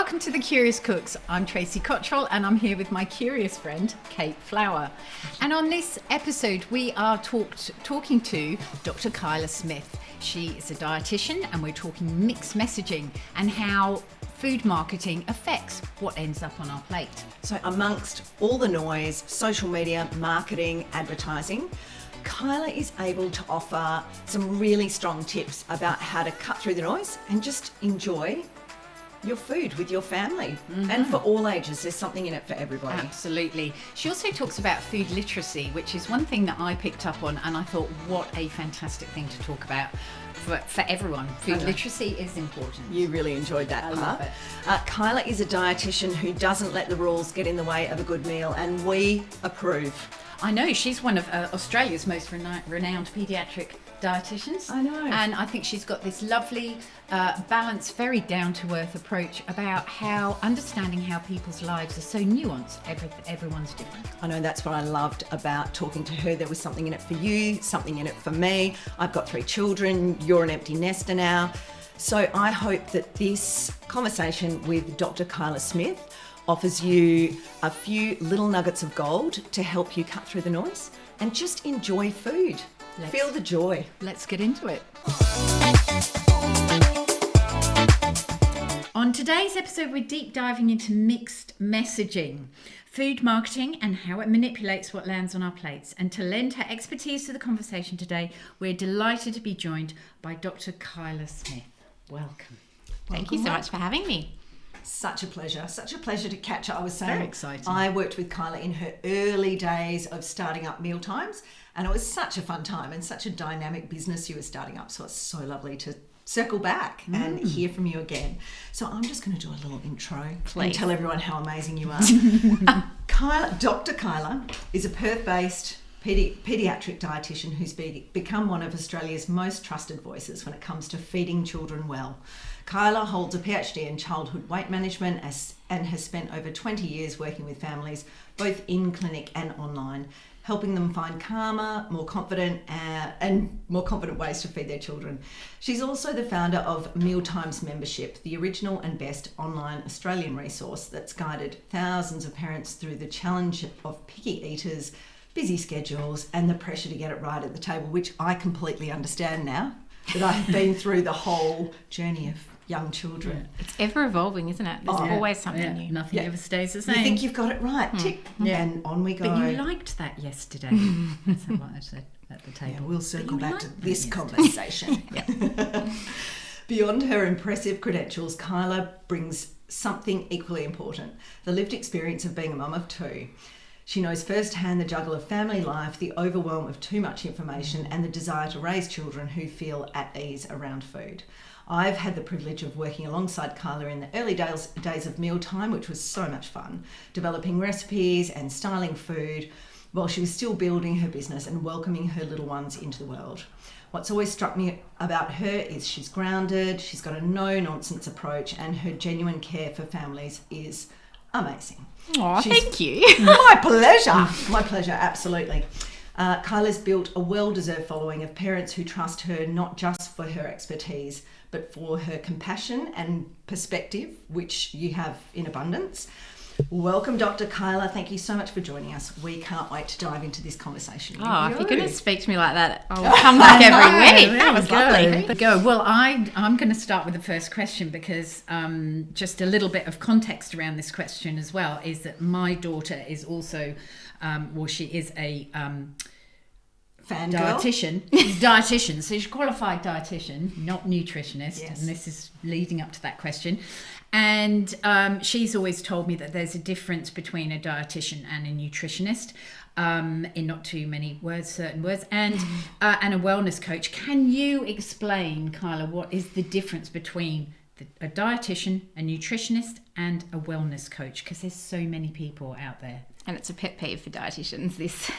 Welcome to The Curious Cooks. I'm Tracey Cotterell and I'm here with my curious friend, Kate Flower. And on this episode, we are talking to Dr Kyla Smith. She is a dietitian and we're talking mixed messaging and how food marketing affects what ends up on our plate. So amongst all the noise, social media, marketing, advertising, Kyla is able to offer some really strong tips about how to cut through the noise and just enjoy your food with your family. And for all ages, there's something in it for everybody. Absolutely. She also talks about food literacy, which is one thing that I picked up on and I thought, what a fantastic thing to talk about for everyone. Food literacy is important. You really enjoyed that part. Love it. Kyla is a dietitian who doesn't let the rules get in the way of a good meal, and we approve. I know, she's one of Australia's most renowned paediatric dietitians. I know. And I think she's got this lovely, balanced, very down-to-earth approach about how understanding how people's lives are so nuanced. Everyone's different. I know, that's what I loved about talking to her. There was something in it for you, something in it for me. I've got 3 children. You're an empty nester now. So I hope that this conversation with Dr. Kyla Smith offers you a few little nuggets of gold to help you cut through the noise and just enjoy food. Feel the joy. Let's get into it. On today's episode, we're deep diving into mixed messaging, food marketing and how it manipulates what lands on our plates. And to lend her expertise to the conversation today, we're delighted to be joined by Dr. Kyla Smith. Welcome. Thank you so much for having me. Such a pleasure to catch her. I was saying, Very exciting. I worked with Kyla in her early days of starting up Mealtimes, and it was such a fun time and such a dynamic business you were starting up. So it's so lovely to circle back and hear from you again. So I'm just going to do a little intro and tell everyone how amazing you are. Dr. Kyla is a Perth-based paediatric dietitian who's become one of Australia's most trusted voices when it comes to feeding children well. Kyla holds a PhD in childhood weight management and has spent over 20 years working with families, both in clinic and online, helping them find calmer, more confident ways to feed their children. She's also the founder of Mealtimes membership, the original and best online Australian resource that's guided thousands of parents through the challenge of picky eaters, busy schedules, and the pressure to get it right at the table, which I completely understand now that I've been through the whole journey of young children. It's ever evolving, isn't it? There's always something new. Nothing ever stays the same. You think you've got it right, tick, and on we go. But you liked that yesterday. That's what I said at the table. Yeah, we'll circle back to this conversation. Beyond her impressive credentials, Kyla brings something equally important, the lived experience of being a mum of 2. She knows firsthand the juggle of family life, the overwhelm of too much information, and the desire to raise children who feel at ease around food. I've had the privilege of working alongside Kyla in the early days of Mealtime, which was so much fun, developing recipes and styling food while she was still building her business and welcoming her little ones into the world. What's always struck me about her is she's grounded, she's got a no-nonsense approach, and her genuine care for families is amazing. Oh, thank you. My pleasure, absolutely. Kyla's built a well-deserved following of parents who trust her not just for her expertise, but for her compassion and perspective, which you have in abundance. Welcome, Dr. Kyla. Thank you so much for joining us. We can't wait to dive into this conversation. Oh, if you're going to speak to me like that, I'll come back every week. That was lovely. Go. Well, I'm going to start with the first question because just a little bit of context around this question as well is that my daughter is also, she is a dietitian. So she's a qualified dietitian, not nutritionist. Yes. And this is leading up to that question. And she's always told me that there's a difference between a dietitian and a nutritionist, in not too many words, certain words, and a wellness coach. Can you explain, Kyla, what is the difference between a dietitian, a nutritionist, and a wellness coach? Because there's so many people out there. And it's a pet peeve for dietitians, this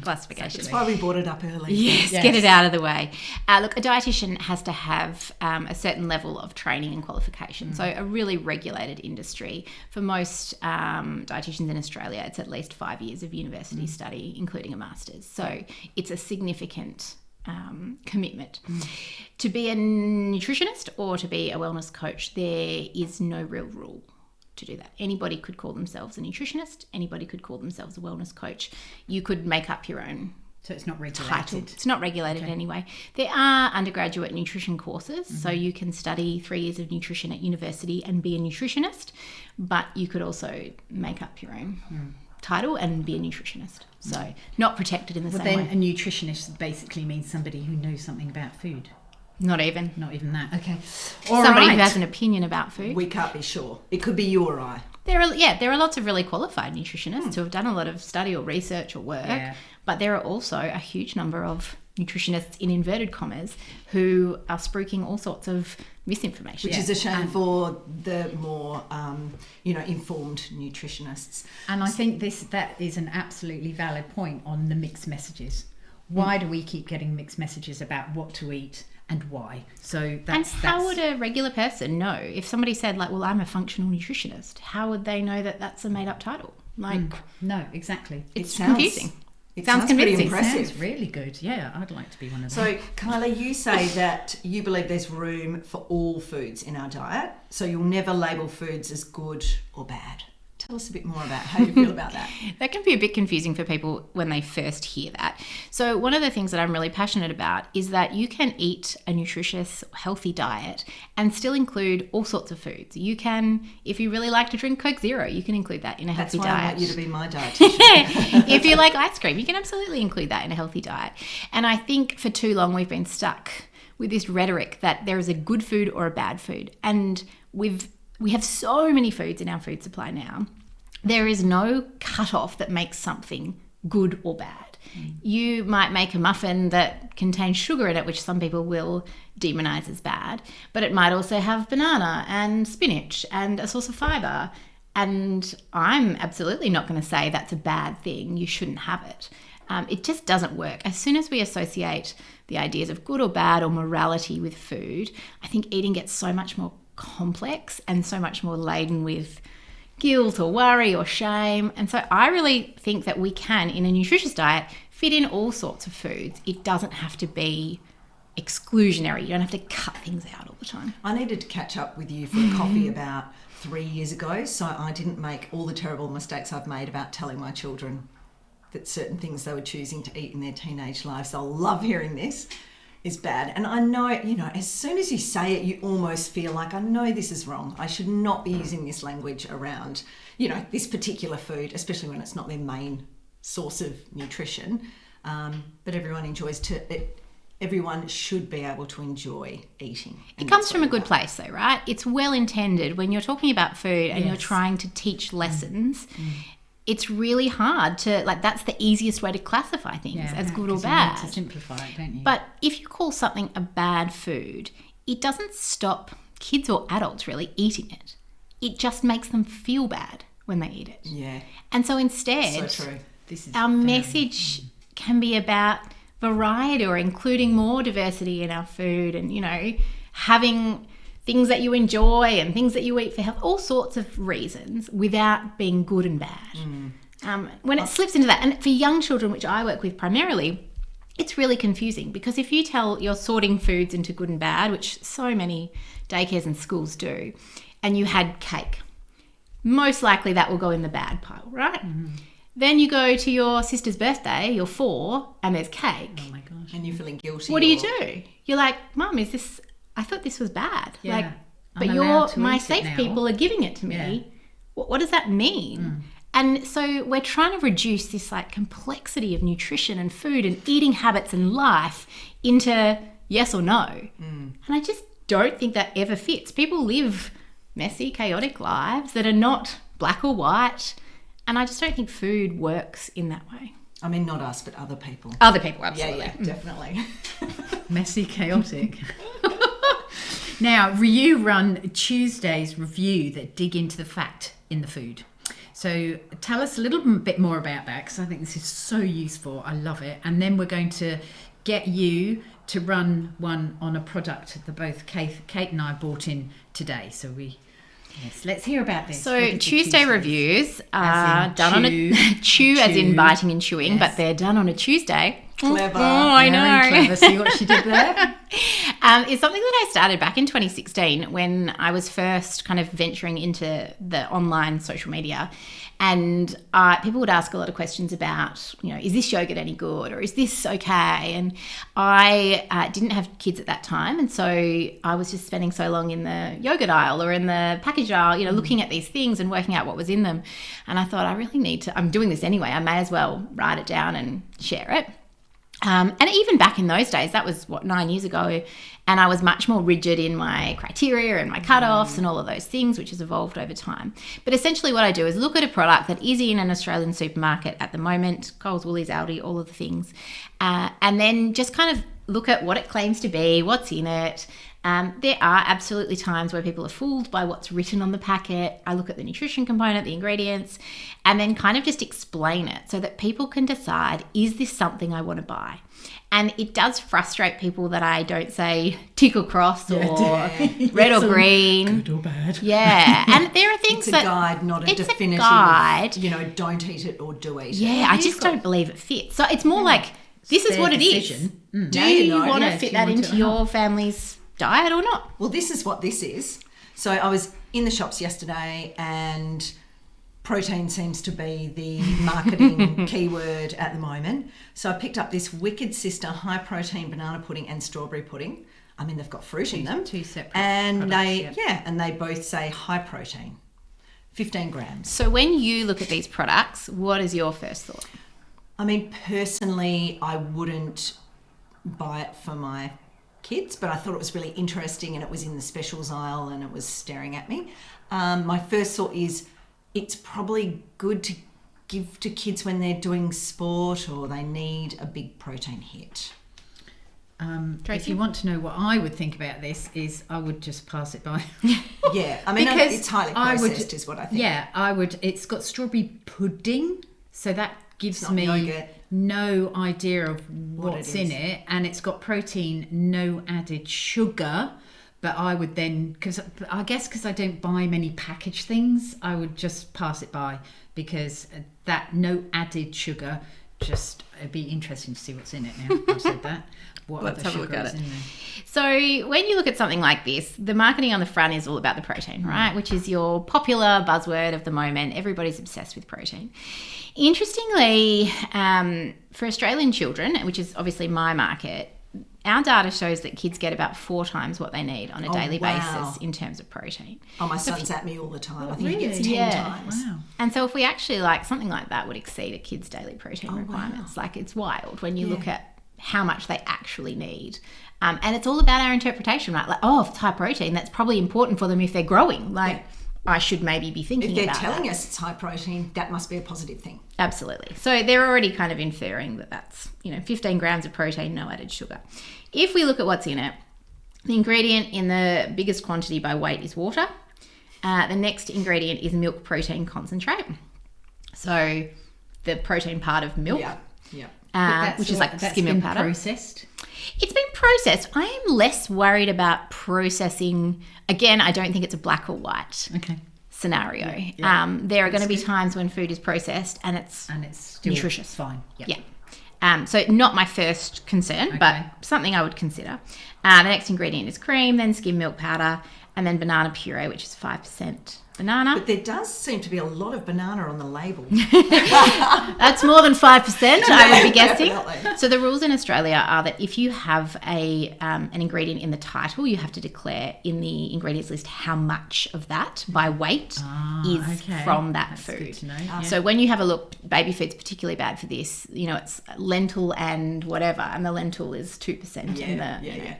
classification. That's why we brought it up early. Yes, get it out of the way. Look, a dietitian has to have a certain level of training and qualification. So a really regulated industry. For most dietitians in Australia, it's at least 5 years of university study, including a master's. So it's a significant commitment. To be a nutritionist or to be a wellness coach, there is no real rule. to do that. Anybody could call themselves a nutritionist. Anybody could call themselves a wellness coach. You could make up your own So it's not regulated. title. It's not regulated anyway. There are undergraduate nutrition courses, so you can study 3 years of nutrition at university and be a nutritionist, but you could also make up your own title and be a nutritionist. So not protected in the same way. Then a nutritionist basically means somebody who knows something about food. Not even that. Okay. somebody who has an opinion about food. We can't be sure. It could be you or I. There are lots of really qualified nutritionists who have done a lot of study or research or work, but there are also a huge number of nutritionists in inverted commas who are spruiking all sorts of misinformation. Which is a shame for the more, informed nutritionists. And I think that is an absolutely valid point on the mixed messages. Why do we keep getting mixed messages about what to eat and why? So that's... And how would a regular person know if somebody said, like, well, I'm a functional nutritionist? How would they know that that's a made-up title? Like, no, exactly. It's confusing. It sounds pretty convincing. impressive. Sounds really good. Yeah, I'd like to be one of them. So, Kyla, you say that you believe there's room for all foods in our diet, so you'll never label foods as good or bad. Tell us a bit more about how you feel about that. That can be a bit confusing for people when they first hear that. So one of the things that I'm really passionate about is that you can eat a nutritious, healthy diet and still include all sorts of foods. You can, if you really like to drink Coke Zero, you can include that in a healthy diet. That's why I want you to be my dietitian. If you like ice cream, you can absolutely include that in a healthy diet. And I think for too long we've been stuck with this rhetoric that there is a good food or a bad food. And we have so many foods in our food supply now. There is no cutoff that makes something good or bad. You might make a muffin that contains sugar in it, which some people will demonize as bad, but it might also have banana and spinach and a source of fiber. And I'm absolutely not going to say that's a bad thing. You shouldn't have it. It just doesn't work. As soon as we associate the ideas of good or bad or morality with food, I think eating gets so much more complex and so much more laden with guilt or worry or shame. And so I really think that we can, in a nutritious diet, fit in all sorts of foods. It doesn't have to be exclusionary. You don't have to cut things out all the time. I needed to catch up with you for a coffee about 3 years ago, so I didn't make all the terrible mistakes I've made about telling my children that certain things they were choosing to eat in their teenage lives. They'll love hearing this. Is bad. And I know, as soon as you say it, you almost feel like, I know this is wrong. I should not be using this language around, this particular food, especially when it's not their main source of nutrition. But everyone should be able to enjoy eating. It comes from a good place though, right? It's well intended. When you're talking about food and you're trying to teach lessons, it's really hard to, that's the easiest way to classify things as good or bad. You need to simplify it, don't you? But if you call something a bad food, it doesn't stop kids or adults really eating it. It just makes them feel bad when they eat it. Yeah. And so instead, so true. Our message can be about variety or including more diversity in our food and, having things that you enjoy and things that you eat for health, all sorts of reasons without being good and bad. When it slips into that, and for young children, which I work with primarily, it's really confusing because if you tell you're sorting foods into good and bad, which so many daycares and schools do, and you had cake, most likely that will go in the bad pile, right? Mm-hmm. Then you go to your sister's birthday, you're 4, and there's cake. Oh my gosh. And you're feeling guilty. What do you do? You're like, Mum, I thought this was bad. Yeah. But my safe people are giving it to me. Yeah. What does that mean? And so we're trying to reduce this complexity of nutrition and food and eating habits and life into yes or no. And I just don't think that ever fits. People live messy, chaotic lives that are not black or white. And I just don't think food works in that way. I mean, not us, but other people. Other people, absolutely. Yeah, definitely. Messy, chaotic. Now, you run Tuesday's review that dig into the fact in the food. So tell us a little bit more about that because I think this is so useful. I love it. And then we're going to get you to run one on a product that both Kate and I bought in today. So let's hear about this. So Tuesday reviews are done on a chew as in biting and chewing, but they're done on a Tuesday. Clever. I know. Very clever. See what she did there? It's something that I started back in 2016 when I was first kind of venturing into the online social media. And people would ask a lot of questions about, is this yogurt any good, or is this okay? And I didn't have kids at that time. And so I was just spending so long in the yogurt aisle or in the package aisle, looking at these things and working out what was in them. And I thought, I really need to, I'm doing this anyway. I may as well write it down and share it. And even back in those days, that was 9 years ago, and I was much more rigid in my criteria and my cutoffs and all of those things, which has evolved over time. But essentially what I do is look at a product that is in an Australian supermarket at the moment, Coles, Woolies, Aldi, all of the things, and then just kind of look at what it claims to be, what's in it. There are absolutely times where people are fooled by what's written on the packet. I look at the nutrition component, the ingredients, and then kind of just explain it so that people can decide, is this something I want to buy? And it does frustrate people that I don't say tick or cross or red or green. Good or bad. Yeah. And there are things It's a guide, not a definitive, guide. Don't eat it or do eat it. Yeah, I just don't believe it fits. So it's more like, this is what it is. Do you want to fit that into your family's diet or not? Well, this is what this is. So I was in the shops yesterday, and protein seems to be the marketing keyword at the moment. So I picked up this Wicked Sister high protein banana pudding and strawberry pudding. I mean, they've got fruit in them. Two separate and products, and they both say high protein, 15 grams. So when you look at these products, what is your first thought? I mean, personally, I wouldn't buy it for my kids, but I thought it was really interesting, and it was in the specials aisle and it was staring at me. My first thought is it's probably good to give to kids when they're doing sport or they need a big protein hit. If you want to know what I would think about this, is I would just pass it by. Yeah, I mean, Because it's highly processed is what I think. Yeah, I would. It's got strawberry pudding, so that gives not me yogurt. no idea of what's it in is. it, and it's got protein, no added sugar. But I would then, because I don't buy many packaged things, I would just pass it by, because that no added sugar, just it'd be interesting to see what's in it now. I've said that. What Let's other have a look sugar at is it. in there? So when you look at something like this, the marketing on the front is all about the protein, right? Which is your popular buzzword of the moment. Everybody's obsessed with protein. Interestingly, for Australian children, which is obviously my market, our data shows that kids get about 4 times what they need on a daily basis in terms of protein. Oh, my son's at me all the time. I think he gets 10 times. Wow. And so if we actually something like that would exceed a kid's daily protein requirements. Wow. It's wild when you look at how much they actually need. And it's all about our interpretation, right? If it's high protein, that's probably important for them if they're growing. I should maybe be thinking about that. If they're telling us it's high protein, that must be a positive thing. Absolutely. So they're already kind of inferring that that's, 15 grams of protein, no added sugar. If we look at what's in it, the ingredient in the biggest quantity by weight is water. The next ingredient is milk protein concentrate. So the protein part of milk. Yeah. Which is like skim milk powder. Processed. It's been processed. I am less worried about processing. Again, I don't think it's a black or white scenario. Yeah. There are going to be times when food is processed and it's still nutritious. Fine. Yeah. So not my first concern, but something I would consider. The next ingredient is cream, then skim milk powder, and then banana puree, which is 5% banana. But there does seem to be a lot of banana on the label. That's more than 5%, I would be guessing. Definitely. So the rules in Australia are that if you have an ingredient in the title, you have to declare in the ingredients list how much of that by weight is from that food. Good to know. So when you have a look, baby food's particularly bad for this. It's lentil and whatever, and the lentil is 2% in the.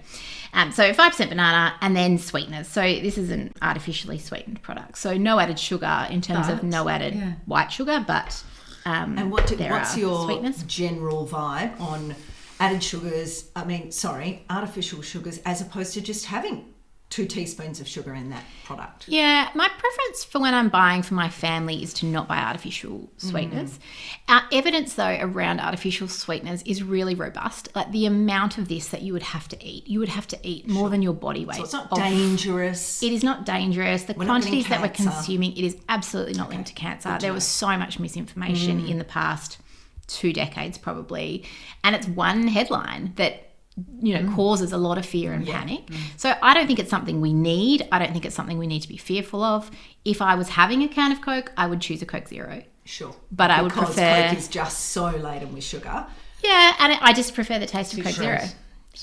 So 5% banana, and then sweeteners. So this is an artificially sweetened product. So no added sugar in terms of no added white sugar, but and what's your sweeteners. General vibe on added sugars? Artificial sugars, as opposed to just having 2 teaspoons of sugar in that product. Yeah, my preference for when I'm buying for my family is to not buy artificial sweeteners. Our evidence, though, around artificial sweeteners is really robust. Like the amount of this that you would have to eat more than your body weight. So it's not dangerous. It is not dangerous. The quantities that we're cancer. consuming, it is absolutely not linked to cancer. There was so much misinformation in the past 2 decades probably, and it's one headline that causes a lot of fear and panic. So I don't think it's something we need. I don't think it's something we need to be fearful of. If I was having a can of Coke, I would choose a Coke Zero. Sure. But I would prefer... Because Coke is just so laden with sugar. Yeah, and I just prefer the taste of Coke Zero.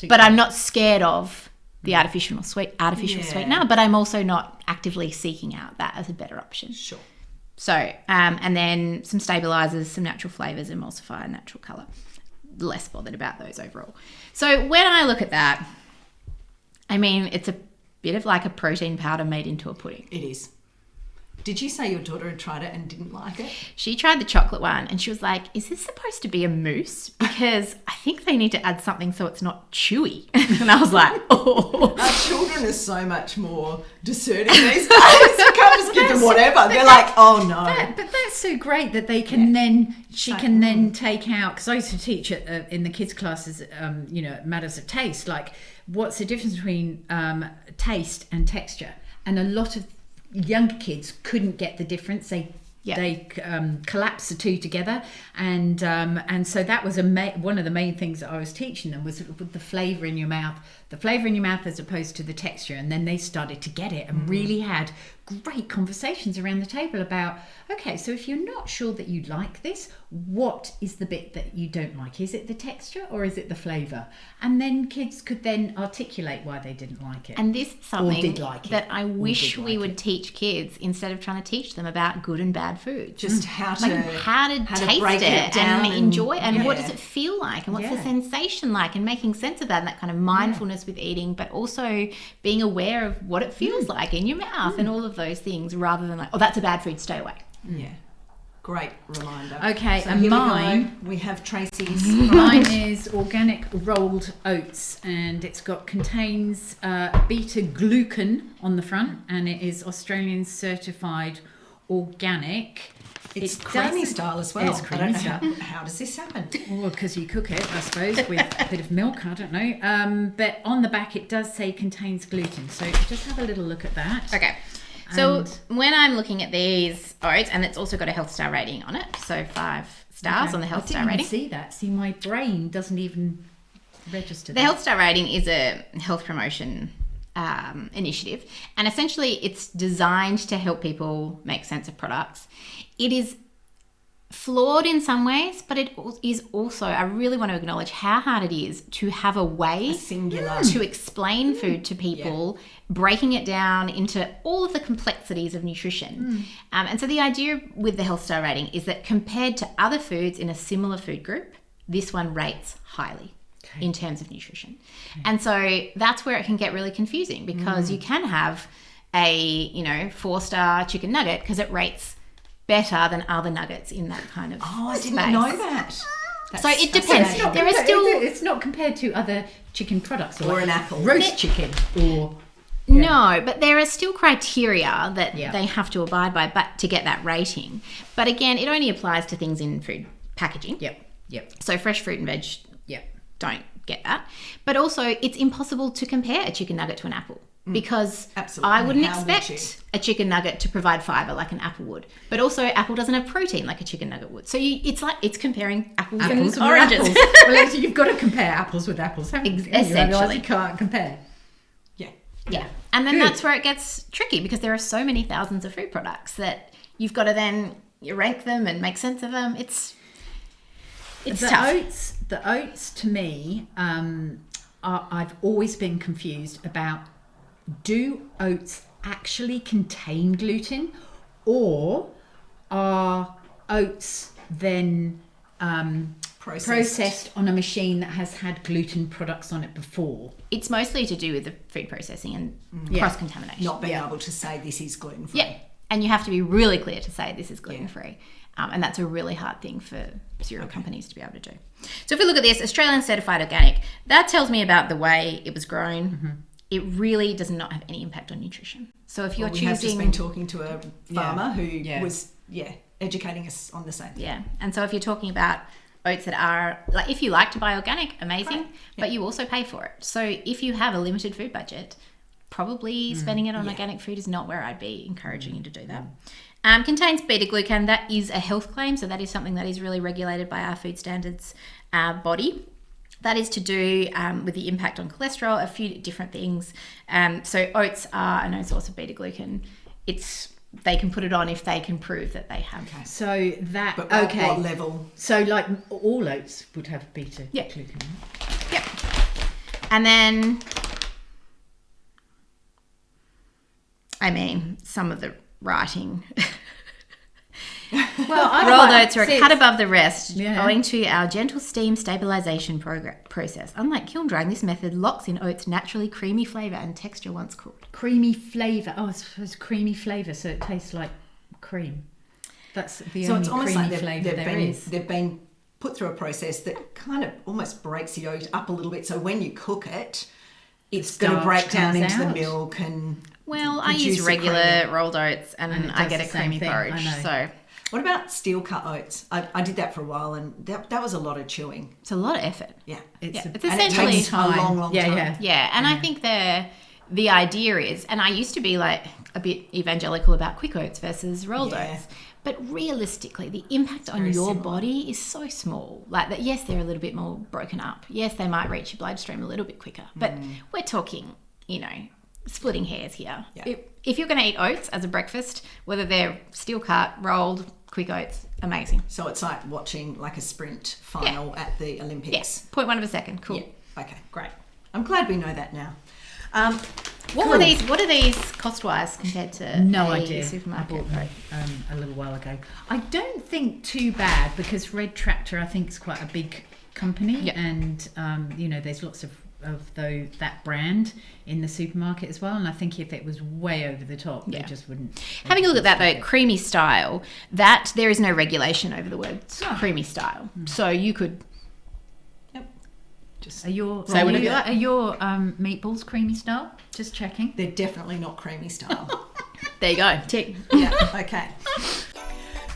But I'm not scared of the artificial sweetener, but I'm also not actively seeking out that as a better option. Sure. So, and then some stabilisers, some natural flavours, emulsifier, natural colour. Less bothered about those overall. So when I look at that, I mean, it's a bit of like a protein powder made into a pudding. It is. Did you say your daughter had tried it and didn't like it? She tried the chocolate one and she was like, is this supposed to be a mousse? Because I think they need to add something so it's not chewy. And I was like, oh. Our children are so much more discerning these days. You can't just give them whatever. They're like, oh no. But that's so great that they can she can then take out, because I used to teach in the kids' classes, matters of taste, like what's the difference between taste and texture. And a lot of younger kids couldn't get the difference. They collapsed the two together, and so that was one of the main things that I was teaching them was with the flavour in your mouth, as opposed to the texture. And then they started to get it and really had great conversations around the table about, okay, so if you're not sure that you like this, what is the bit that you don't like? Is it the texture or is it the flavour? And then kids could then articulate why they didn't like it. And this is something that I wish we would teach kids instead of trying to teach them about good and bad food. Just how to taste break it down and enjoy it, and what does it feel like, and what's the sensation like, and making sense of that, and that kind of mindfulness with eating, but also being aware of what it feels like in your mouth and all of those things, rather than like, oh, that's a bad food, stay away. Yeah. Great reminder. Okay, so and mine, we have Tracey's. Mine is organic rolled oats, and contains beta glucan on the front, and it is Australian certified organic. It's creamy style as well. It's creamy style. How does this happen? Well, because you cook it, I suppose, with a bit of milk. I don't know. But on the back, it does say contains gluten. So just have a little look at that. Okay. So when I'm looking at these oats, and it's also got a health star rating on it, so 5 stars on the health star rating. I didn't even see that. See, my brain doesn't even register that. The health star rating is a health promotion initiative, and essentially it's designed to help people make sense of products. It is flawed in some ways, but it is also, I really want to acknowledge how hard it is to have a way to explain food to people, breaking it down into all of the complexities of nutrition. And so the idea with the health star rating is that compared to other foods in a similar food group, this one rates highly in terms of nutrition. And so that's where it can get really confusing, because you can have a 4-star chicken nugget because it rates better than other nuggets in that kind of I didn't space. know that. So it depends. It's not compared to other chicken products, or an apple, roast chicken, or no, but there are still criteria that they have to abide by, but to get that rating. But again, it only applies to things in food packaging. Yep. So fresh fruit and veg. Don't get that. But also, it's impossible to compare a chicken nugget to an apple. Because I wouldn't expect a chicken nugget to provide fibre like an apple would. But also, apple doesn't have protein like a chicken nugget would. So it's comparing apples and oranges. Well, you've got to compare apples with apples, haven't you? Essentially. You can't compare. Yeah. And then that's where it gets tricky, because there are so many thousands of food products that you've got to then rank them and make sense of them. It's tough. The oats, to me, I've always been confused about, do oats actually contain gluten, or are oats then processed on a machine that has had gluten products on it before? It's mostly to do with the food processing and cross-contamination. Not being able to say this is gluten-free. Yeah, and you have to be really clear to say this is gluten-free. And that's a really hard thing for cereal companies to be able to do. So if we look at this, Australian certified organic, that tells me about the way it was grown. It really does not have any impact on nutrition. So if you're choosing... We have just been talking to a farmer who was educating us on the same thing. Yeah, and so if you're talking about oats that are... like, if you like to buy organic, amazing, but you also pay for it. So if you have a limited food budget, probably spending it on organic food is not where I'd be encouraging you to do that. Contains beta-glucan. That is a health claim, so that is something that is really regulated by our food standards body. That is to do with the impact on cholesterol, a few different things. So oats are a known source of beta-glucan. They can put it on if they can prove that they have. Okay. So that, but at what level? So like all oats would have beta-glucan. Yep. And then, I mean, some of the writing. Well, rolled oats are a cut above the rest, owing to our gentle steam stabilization process. Unlike kiln drying, this method locks in oats' naturally creamy flavour and texture once cooked. Creamy flavour. Oh, it's creamy flavour, so it tastes like cream. That's the only creamy flavour there is. They've been put through a process that kind of almost breaks the oat up a little bit. So when you cook it, it's going to break down into the milk and. Well, I use regular rolled oats and I get a creamy porridge. So. What about steel cut oats? I did that for a while, and that was a lot of chewing. It's a lot of effort. Yeah, it's essentially it takes a long time. Yeah, and I think the idea is, and I used to be like a bit evangelical about quick oats versus rolled oats, but realistically, the impact on your body is so small. Like that, yes, they're a little bit more broken up. Yes, they might reach your bloodstream a little bit quicker, but we're talking, splitting hairs here. Yeah. If you're going to eat oats as a breakfast, whether they're steel cut, rolled, quick oats, amazing. So it's like watching like a sprint final at the Olympics. Yes, 0.1 of a second. Cool. Yeah. Okay, great. I'm glad we know that now. What are these cost-wise compared to a supermarket? I bought a little while ago. I don't think too bad because Red Tractor I think is quite a big company and there's lots of that brand in the supermarket as well, and I think if it was way over the top they just wouldn't. Having a look at that though, creamy style, that there is no regulation over the word creamy style, so you could just are your meatballs creamy style? Just checking. They're definitely not creamy style. There you go, tick. Yeah, okay.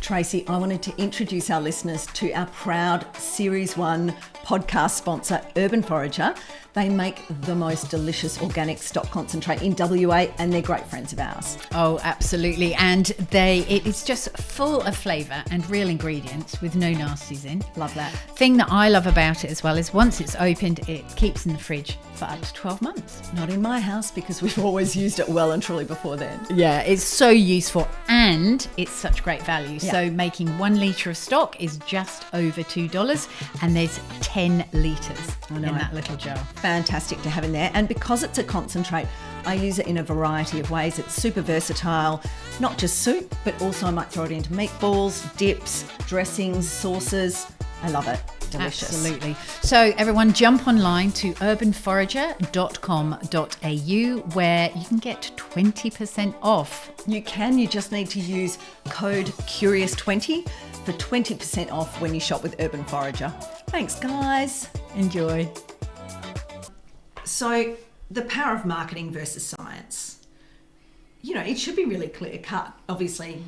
Tracey, I wanted to introduce our listeners to our proud Series 1 podcast sponsor, Urban Forager. They make the most delicious organic stock concentrate in WA and they're great friends of ours. Oh, absolutely. And it is just full of flavour and real ingredients with no nasties in. Love that. Thing that I love about it as well is once it's opened, it keeps in the fridge for up to 12 months. Not in my house because we've always used it well and truly before then. Yeah, it's so useful and it's such great value. Yeah. So making 1 litre of stock is just over $2 and there's 10 litres in that little jar. Fantastic to have in there, and because it's a concentrate I use it in a variety of ways. It's super versatile, not just soup but also I might throw it into meatballs, dips, dressings, sauces. I love it. Delicious. Absolutely. So everyone jump online to urbanforager.com.au where you can get 20% off. You just need to use code CURIOUS20 for 20% off when you shop with Urban Forager. Thanks guys. Enjoy. So the power of marketing versus science. It should be really clear cut. Obviously,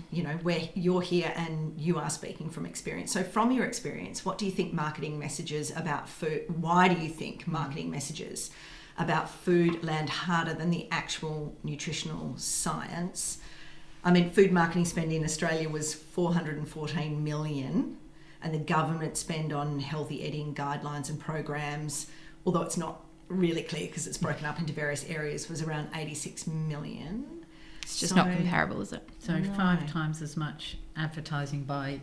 where you're here and you are speaking from experience. So from your experience, what do you think marketing messages about food, why do you think marketing messages about food land harder than the actual nutritional science? I mean, food marketing spend in Australia was $414 million, and the government spend on healthy eating guidelines and programs, although it's not really clear because it's broken up into various areas, was around 86 million. It's just not comparable, is it? So 5 times as much advertising by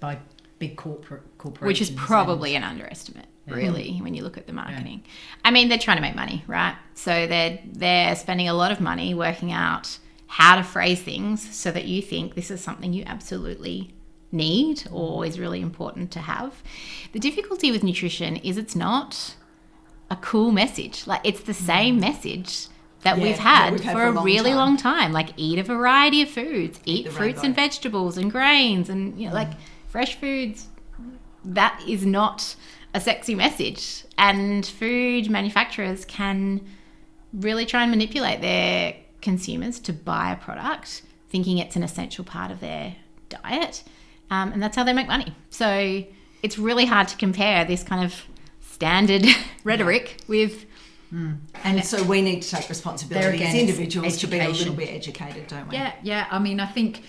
by big corporations. Which is probably an underestimate, really, when you look at the marketing. Yeah. I mean, they're trying to make money, right? So they're spending a lot of money working out how to phrase things so that you think this is something you absolutely need or is really important to have. The difficulty with nutrition is it's not a cool message. Like, it's the same message that we've had for a really long time. Like, eat a variety of foods, eat fruits and vegetables and grains and like fresh foods. That is not a sexy message, and food manufacturers can really try and manipulate their consumers to buy a product thinking it's an essential part of their diet, and that's how they make money. So it's really hard to compare this kind of standard rhetoric with And so we need to take responsibility as individuals to be a little bit educated, don't we? Yeah. I mean, I think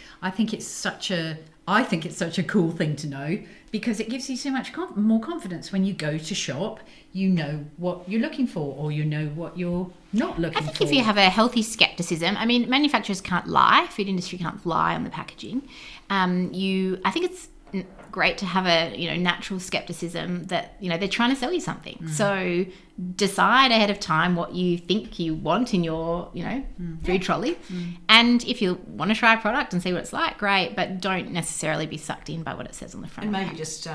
it's such a cool thing to know, because it gives you so much more confidence when you go to shop. You know what you're looking for, or you know what you're not looking for. I think if you have a healthy skepticism, I mean, manufacturers can't lie, food industry can't lie on the packaging. I think it's great to have a natural skepticism that they're trying to sell you something. So decide ahead of time what you think you want in your food trolley, and if you want to try a product and see what it's like, great, but don't necessarily be sucked in by what it says on the front. And maybe just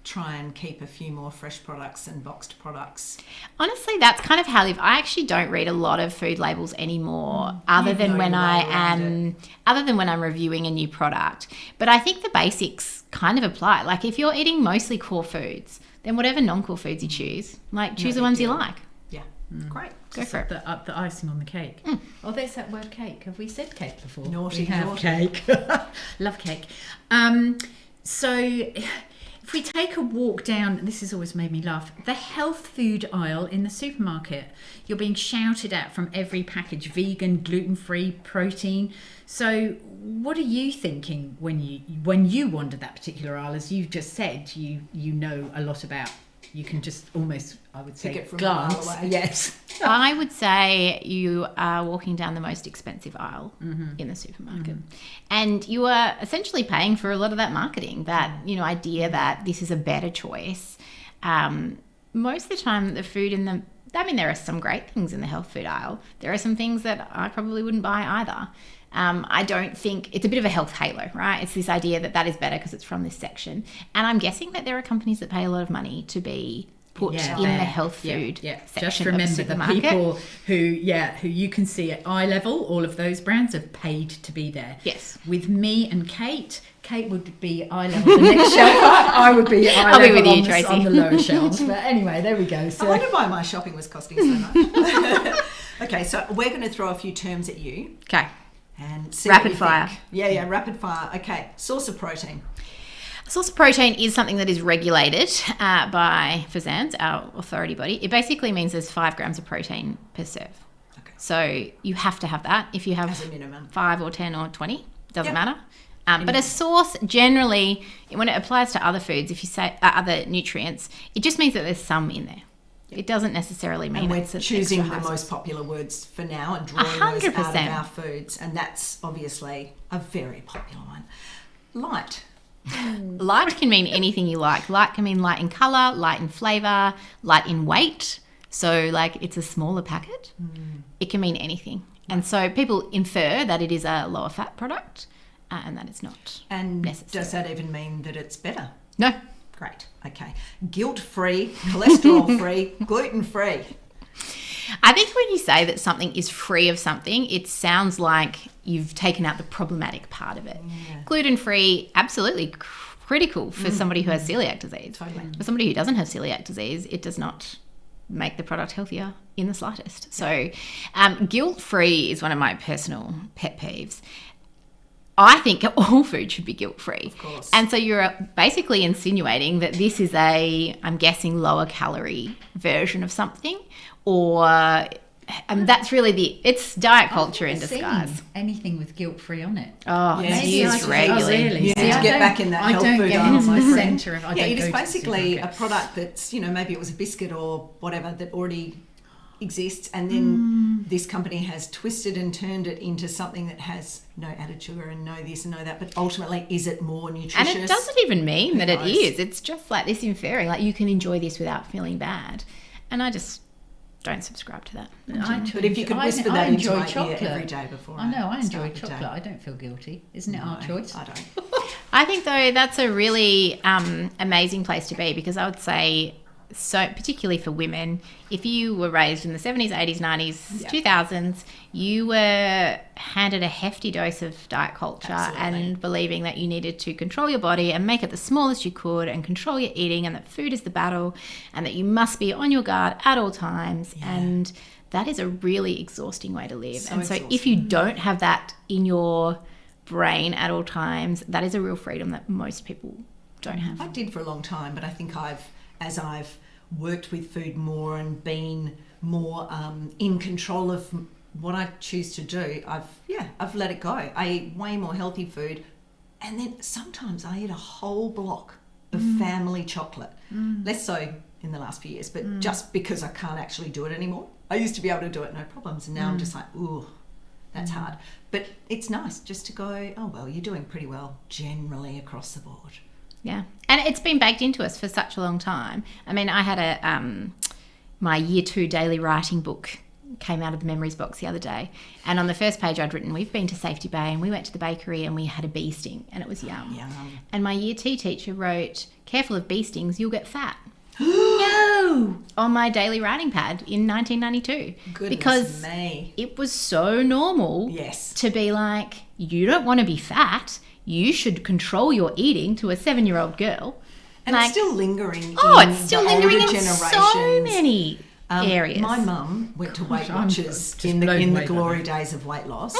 try and keep a few more fresh products and boxed products. Honestly, that's kind of how I live. I actually don't read a lot of food labels anymore, other than when I'm reviewing a new product. But I think the basics kind of apply. Like if you're eating mostly core foods, then whatever non-core foods you choose, choose the ones you like. Yeah, great. Go for it. The icing on the cake. Oh, there's that word cake. Have we said cake before? Naughty. Cake. Love cake. So if we take a walk down, this has always made me laugh, the health food aisle in the supermarket, you're being shouted at from every package: vegan, gluten-free, protein. So what are you thinking when you wander that particular aisle? As you've just said, you know a lot about. You can just almost, I would say, glance. Yes. I would say you are walking down the most expensive aisle in the supermarket. And you are essentially paying for a lot of that marketing, that, idea that this is a better choice. Most of the time, the food there are some great things in the health food aisle. There are some things that I probably wouldn't buy either. I don't think it's a bit of a health halo, right? It's this idea that is better because it's from this section. And I'm guessing that there are companies that pay a lot of money to be put in the health food section. Just remember of the the people who you can see at eye level, all of those brands have paid to be there. Yes. With me and Kate would be eye level the next shelf. I would be eye level with you, Tracey. on the lower shelves. But anyway, there we go. So I wonder why my shopping was costing so much. Okay, so we're going to throw a few terms at you. Okay. And see rapid fire. Think. Yeah, rapid fire. Okay, source of protein. A source of protein is something that is regulated by FSANZ, our authority body. It basically means there's 5 grams of protein per serve. Okay. So you have to have that. If you have as a minimum 5 or 10 or 20, doesn't matter. But a source generally, when it applies to other foods, if you say other nutrients, it just means that there's some in there. It doesn't necessarily mean it's choosing the most popular words for now and drawing 100%. those out of our foods, and that's obviously a very popular one. Light. Light can mean anything you like. Light can mean light in colour, light in flavour, light in weight. So it's a smaller packet. It can mean anything. And so people infer that it is a lower fat product and that it's not necessary. Does that even mean that it's better? No. Great. Okay. Guilt-free, cholesterol-free, gluten-free. I think when you say that something is free of something, it sounds like you've taken out the problematic part of it. Yeah. Gluten-free, absolutely critical for somebody who has celiac disease. Totally. For somebody who doesn't have celiac disease, it does not make the product healthier in the slightest. So guilt-free is one of my personal pet peeves. I think all food should be guilt-free. Of course. And so you're basically insinuating that this is I'm guessing, lower calorie version of something, or that's really it's diet culture in disguise. Anything with guilt-free on it. Oh, it's used regularly. Oh, really? You need to get back in that health food aisle, my friend. It is basically a product that's, maybe it was a biscuit or whatever that already exists, and then this company has twisted and turned it into something that has no added sugar and no this and no that, but ultimately, is it more nutritious? And it doesn't even mean that it is. It's just like this inferring, you can enjoy this without feeling bad. And I just don't subscribe to that. But if you could whisper that into my ear every day before I enjoy chocolate. I don't feel guilty. Isn't it our choice? I don't. I think, though, that's a really amazing place to be, because I would say, so particularly for women, if you were raised in the 70s, 80s, 90s, 2000s, you were handed a hefty dose of diet culture. Absolutely. And believing that you needed to control your body and make it the smallest you could and control your eating, and that food is the battle and that you must be on your guard at all times. Yeah. And that is a really exhausting way to live. So if you don't have that in your brain at all times, that is a real freedom that most people don't have. I did for a long time, but I think as I've worked with food more and been more in control of what I choose to do, I've let it go. I eat way more healthy food, and then sometimes I eat a whole block of family chocolate. Less so in the last few years, but just because I can't actually do it anymore. I used to be able to do it no problems, and now I'm just like, ooh, that's hard. But it's nice just to go, oh well, you're doing pretty well generally across the board. Yeah, and it's been baked into us for such a long time. I mean, I had my year 2 daily writing book came out of the memories box the other day, and on the first page I'd written, we've been to Safety Bay and we went to the bakery and we had a bee sting and it was yum. And my year 2 teacher wrote, careful of bee stings, you'll get fat. No! On my daily writing pad in 1992. Goodness because me. It was so normal to be like, you don't want to be fat, you should control your eating, to a 7-year-old girl. And it's still lingering it's still lingering in generations. So many areas. My mum went to Weight Watchers in the glory days of weight loss.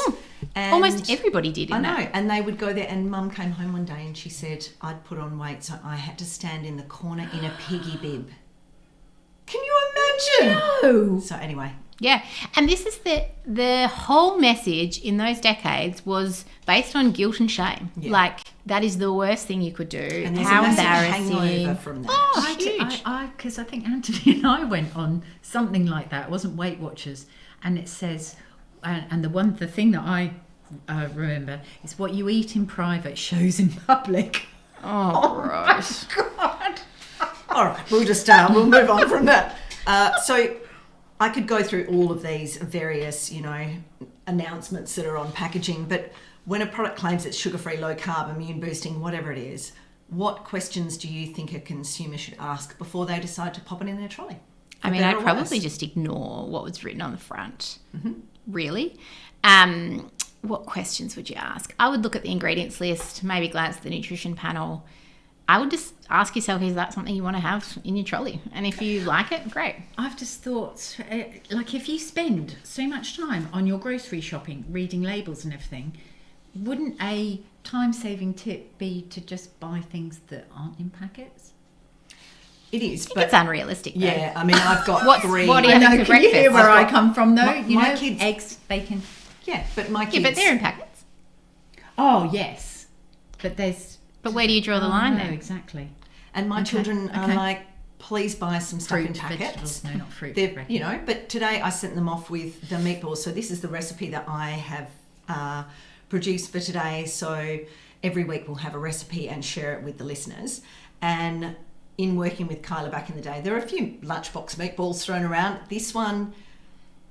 And almost everybody did in that. I know, and they would go there, and Mum came home one day and she said, I'd put on weight, so I had to stand in the corner in a piggy bib. Can you imagine? No. So anyway. Yeah, and this is the whole message in those decades was based on guilt and shame. Yeah. Like, that is the worst thing you could do. And there's how embarrassing. Hangover from that. Oh, huge. Because I think Anthony and I went on something like that. It wasn't Weight Watchers, and it says, and the thing that I remember is, what you eat in private shows in public. Oh gross. God. All right, we'll move on from that. So I could go through all of these various, announcements that are on packaging, but when a product claims it's sugar-free, low-carb, immune-boosting, whatever it is, what questions do you think a consumer should ask before they decide to pop it in their trolley? I mean, I'd probably just ignore what was written on the front, really. What questions would you ask? I would look at the ingredients list, maybe glance at the nutrition panel. I would just ask yourself, is that something you want to have in your trolley? And if you like it, great. I've just thought, like, if you spend so much time on your grocery shopping, reading labels and everything, wouldn't a time-saving tip be to just buy things that aren't in packets? It is, but it's unrealistic. Though. Yeah, I mean, I've got 3. What do you have for breakfast? You hear where I come from, though? My kids, eggs, bacon. Yeah, but my kids. Yeah, but they're in packets. Oh yes, but there's. But where do you draw the line then? Exactly. And my children are like, please buy some stuff in packets. Vegetables. No, not fruit. But today I sent them off with the meatballs. So this is the recipe that I have produced for today. So every week we'll have a recipe and share it with the listeners. And in working with Kyla back in the day, there are a few lunchbox meatballs thrown around. This one,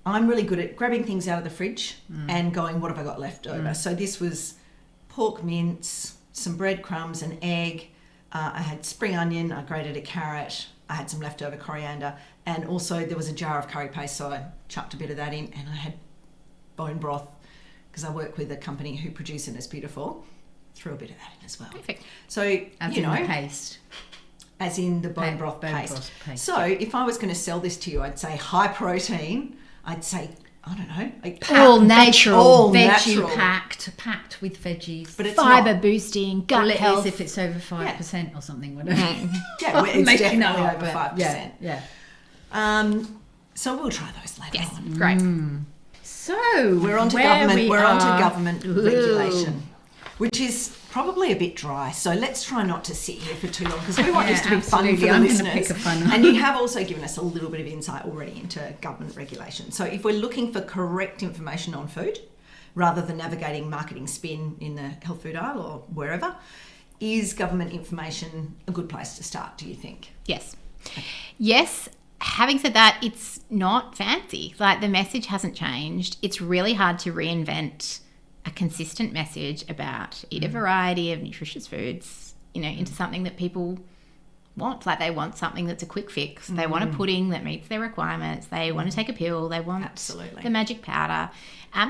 I'm really good at grabbing things out of the fridge and going, what have I got left over? So this was pork mince, some breadcrumbs, an egg. I had spring onion, I grated a carrot, I had some leftover coriander, and also there was a jar of curry paste, so I chucked a bit of that in, and I had bone broth, because I work with a company who produce it. It's beautiful. Threw a bit of that in as well. Perfect. So, as in the paste. As in the bone broth paste. So if I was going to sell this to you, I'd say high protein. I'd say, I don't know, all natural, veggie packed with veggies, but it's fiber boosting, gut health. It is if it's over 5% or something, whatever. Yeah, it's definitely over 5%. Yeah. So we'll try those later on. Great. So we're on to government. We're on to government regulation, which is probably a bit dry. So let's try not to sit here for too long, because we want this to be fun for the listeners. And you have also given us a little bit of insight already into government regulation. So if we're looking for correct information on food, rather than navigating marketing spin in the health food aisle or wherever, is government information a good place to start, do you think? Yes. Yes. Having said that, it's not fancy. Like, the message hasn't changed. It's really hard to reinvent a consistent message about eat a variety of nutritious foods, into something that people want. Like, they want something that's a quick fix. They want a pudding that meets their requirements. They want to take a pill. They want the magic powder,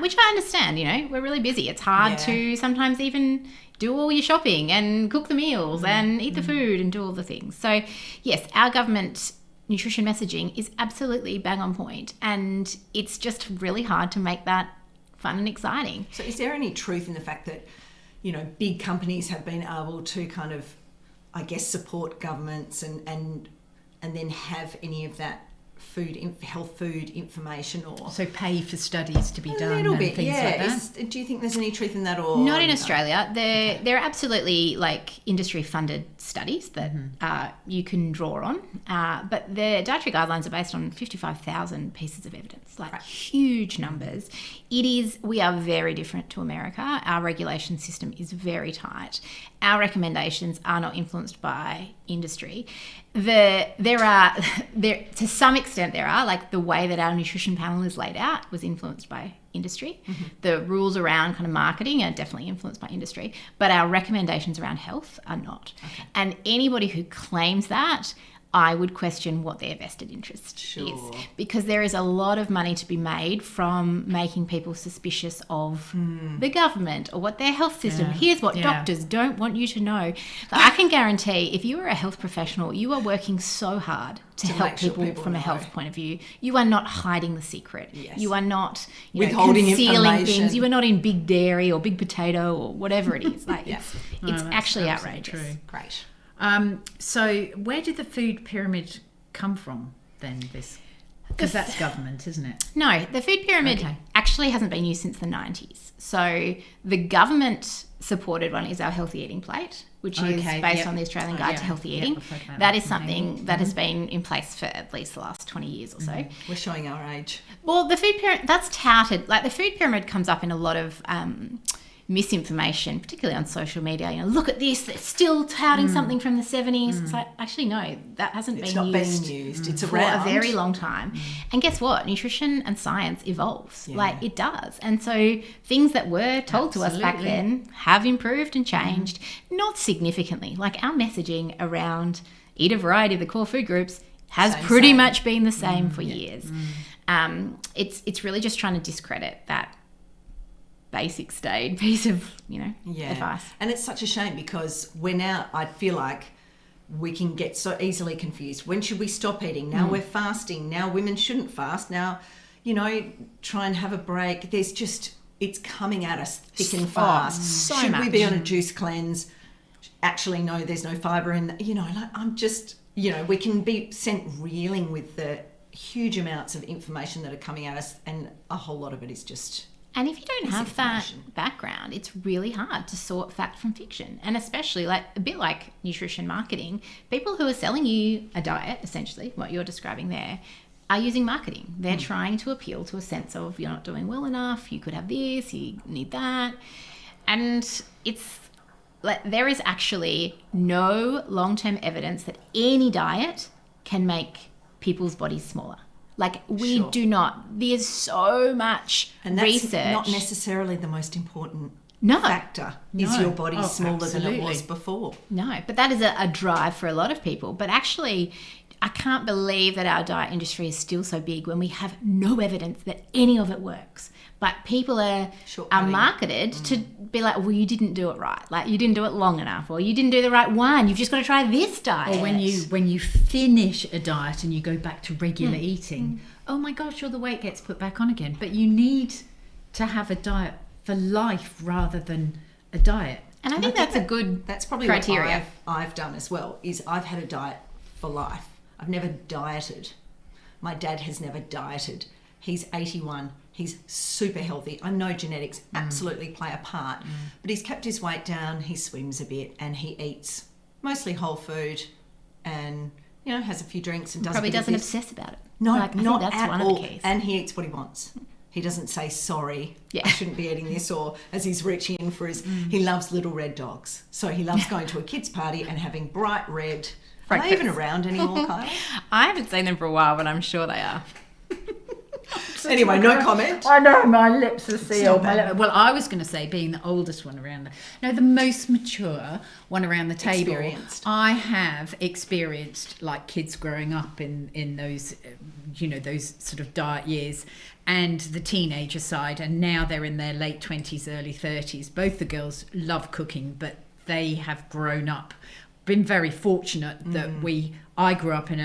which I understand. We're really busy. It's hard to sometimes even do all your shopping and cook the meals and eat the food and do all the things. So yes, our government nutrition messaging is absolutely bang on point, and it's just really hard to make that fun and exciting. So is there any truth in the fact that, big companies have been able to kind of, I guess, support governments and then have any of that health food information, or so pay for studies to be done. A little and bit, things yeah. like that. Do you think there's any truth in that, or not in Australia? There are absolutely like industry funded studies that you can draw on, but the dietary guidelines are based on 55,000 pieces of evidence, like huge numbers. We are very different to America. Our regulation system is very tight. Our recommendations are not influenced by industry. To some extent there are, like the way that our nutrition panel is laid out was influenced by industry. The rules around kind of marketing are definitely influenced by industry, but our recommendations around health are not. And anybody who claims that, I would question what their vested interest is, because there is a lot of money to be made from making people suspicious of the government or what their health system. Here's what doctors don't want you to know. Like, I can guarantee if you are a health professional, you are working so hard to help people from a health point of view. You are not hiding the secret. You are not withholding concealing things. You are not in big dairy or big potato or whatever it is. Like it's actually outrageous. True. Great. So where did the food pyramid come from then? Because that's government, isn't it? No, the food pyramid actually hasn't been used since the 90s. So the government supported one is our healthy eating plate, which is based on the Australian Guide to Healthy Eating. That is something that has been in place for at least the last 20 years or so. We're showing our age. Well, the food pyramid, that's touted. Like the food pyramid comes up in a lot of misinformation, particularly on social media. Look at this, they're still touting something from the 70s. It's like, actually, no, that hasn't been used. It's for around a very long time. And guess what? Nutrition and science evolves. Like it does. And so things that were told to us back then have improved and changed, not significantly. Like our messaging around eat a variety of the core food groups has pretty much been the same for years. It's really just trying to discredit that basic staid piece of advice. And it's such a shame because we're now, I feel like we can get so easily confused. When should we stop eating? Now we're fasting. Now women shouldn't fast. Now, try and have a break. There's just, it's coming at us thick and fast. Should we be on a juice cleanse? Actually, no, there's no fibre in, I'm just, we can be sent reeling with the huge amounts of information that are coming at us, and a whole lot of it is just... And if you don't have that background, it's really hard to sort fact from fiction. And especially like a bit like nutrition marketing, people who are selling you a diet, essentially, what you're describing there, are using marketing. They're trying to appeal to a sense of you're not doing well enough, you could have this, you need that. And it's like there is actually no long-term evidence that any diet can make people's bodies smaller. Like we do not. There's so much research. And that's not necessarily the most important factor. Is your body smaller than it was before? No, but that is a drive for a lot of people. But actually, I can't believe that our diet industry is still so big when we have no evidence that any of it works. But people are marketed to be like, well, you didn't do it right. Like you didn't do it long enough, or you didn't do the right one. You've just got to try this diet. Or when you finish a diet and you go back to regular eating, oh my gosh, all the weight gets put back on again. But you need to have a diet for life rather than a diet. And I think that's a good that's probably criteria. What I've done as well, is I've had a diet for life. I've never dieted. My dad has never dieted. He's 81. He's super healthy. I know genetics absolutely play a part, but he's kept his weight down. He swims a bit and he eats mostly whole food and, has a few drinks and probably doesn't obsess about it. No, like, not that's at one all. Of the keys. And he eats what he wants. He doesn't say, sorry, I shouldn't be eating this, or as he's reaching in for his... He loves little red dogs. So he loves going to a kid's party and having bright red... Are they even around anymore, Kyla? I haven't seen them for a while, but I'm sure they are. Anyway, no comment. I know, my lips are sealed. Well, I was going to say, being the oldest one around, the most mature one around the table. I have experienced like kids growing up in those, those sort of diet years, and the teenager side, and now they're in their late 20s, early 30s. Both the girls love cooking, but they have grown up. Been very fortunate that I grew up in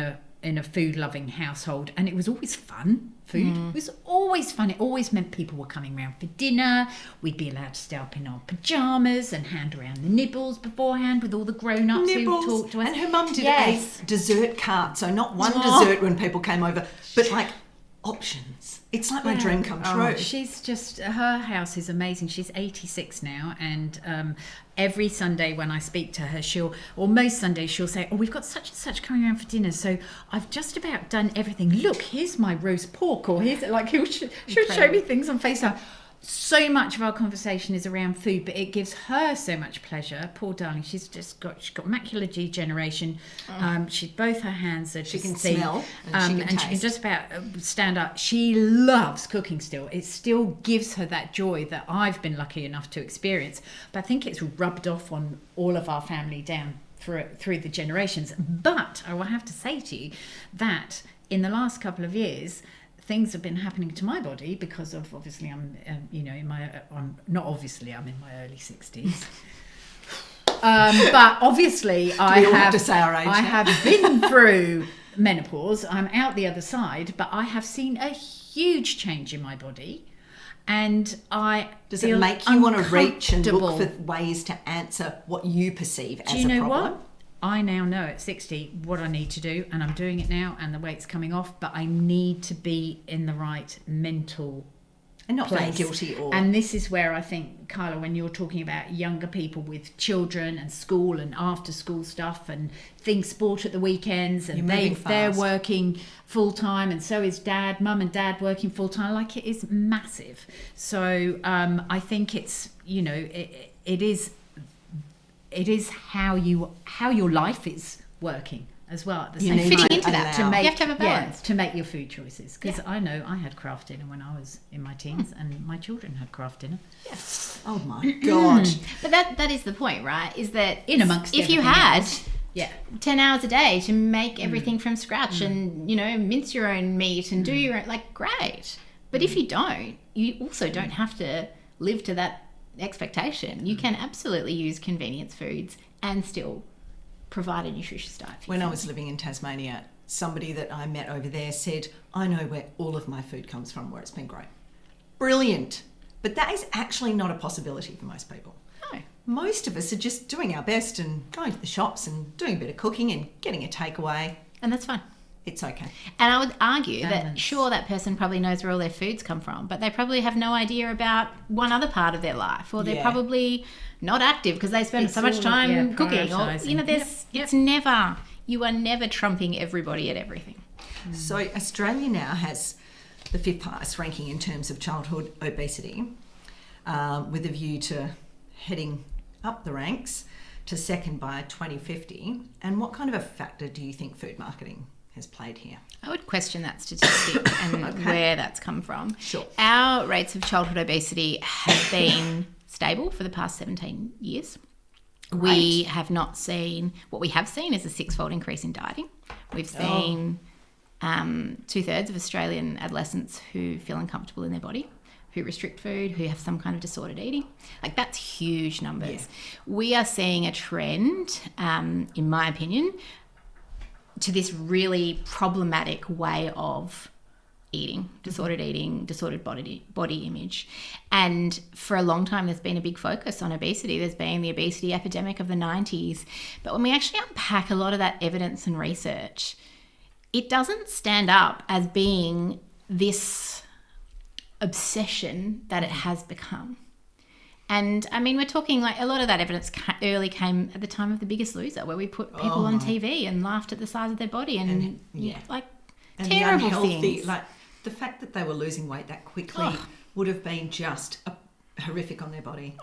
a food loving household, and it was always fun. food. It was always fun. It always meant people were coming round for dinner. We'd be allowed to stay up in our pyjamas and hand around the nibbles beforehand with all the grown-ups who talked to us. And her mum did a dessert cart, so not one dessert when people came over, but like options. It's like my dream come true. She's just, her house is amazing. She's 86 now, and every Sunday when I speak to her, most Sundays she'll say, we've got such and such coming around for dinner, so I've just about done everything. Look, here's my roast pork, or here's, like, she'll show me things on FaceTime. So much of our conversation is around food, but it gives her so much pleasure. Poor darling, she's got macular degeneration. Both her hands are she can see, smell and she can just about stand up. She loves cooking still. It still gives her that joy that I've been lucky enough to experience. But I think it's rubbed off on all of our family down through the generations. But I will have to say to you that in the last couple of years, things have been happening to my body because of, obviously, I'm in my early 60s. But obviously I have to say our age. I have been through menopause. I'm out the other side, but I have seen a huge change in my body. And does it make you want to reach and look for ways to answer what you perceive as a problem? Do you know what? I now know at 60 what I need to do, and I'm doing it now, and the weight's coming off, but I need to be in the right mental and not place. Feeling guilty. And this is where I think, Kyla, when you're talking about younger people with children and school and after school stuff and things, sport at the weekends, and they're working full time, and so is mum and dad working full time, like, it is massive. So I think it's, it is how your life is working as well at the same time. Fitting into that. You have to have a balance. To make your food choices. Because I know I had craft dinner when I was in my teens, and my children had craft dinner. Yes. Oh my God. But that is the point, right? Is that in amongst if you had 10 hours a day to make everything from scratch and, mince your own meat and do your own, great. But if you don't, you also don't have to live to that expectation. You can absolutely use convenience foods and still provide a nutritious diet. When I was living in Tasmania, somebody that I met over there said, I know where all of my food comes from, where it's been grown. Brilliant. But that is actually not a possibility for most people. No. Most of us are just doing our best and going to the shops and doing a bit of cooking and getting a takeaway. And that's fine. It's okay. And I would argue that, sure, that person probably knows where all their foods come from, but they probably have no idea about one other part of their life, or they're probably not active because they spend so much time cooking. Or, it's never, you are never trumping everybody at everything. So Australia now has the 5th highest ranking in terms of childhood obesity, with a view to heading up the ranks to 2nd by 2050. And what kind of a factor do you think food marketing has played here? I would question that statistic and where that's come from. Sure. Our rates of childhood obesity have been stable for the past 17 years. Right. We have not seen, what we have seen is a 6-fold increase in dieting. We've seen 2/3 of Australian adolescents who feel uncomfortable in their body, who restrict food, who have some kind of disordered eating. That's huge numbers. Yeah. We are seeing a trend, in my opinion, to this really problematic way of eating, disordered body image. And for a long time, there's been a big focus on obesity. There's been the obesity epidemic of the 90s. But when we actually unpack a lot of that evidence and research, it doesn't stand up as being this obsession that it has become. And I mean, we're talking a lot of that evidence early came at the time of The Biggest Loser, where we put people on TV and laughed at the size of their body and terrible things. The fact that they were losing weight that quickly would have been just horrific on their body.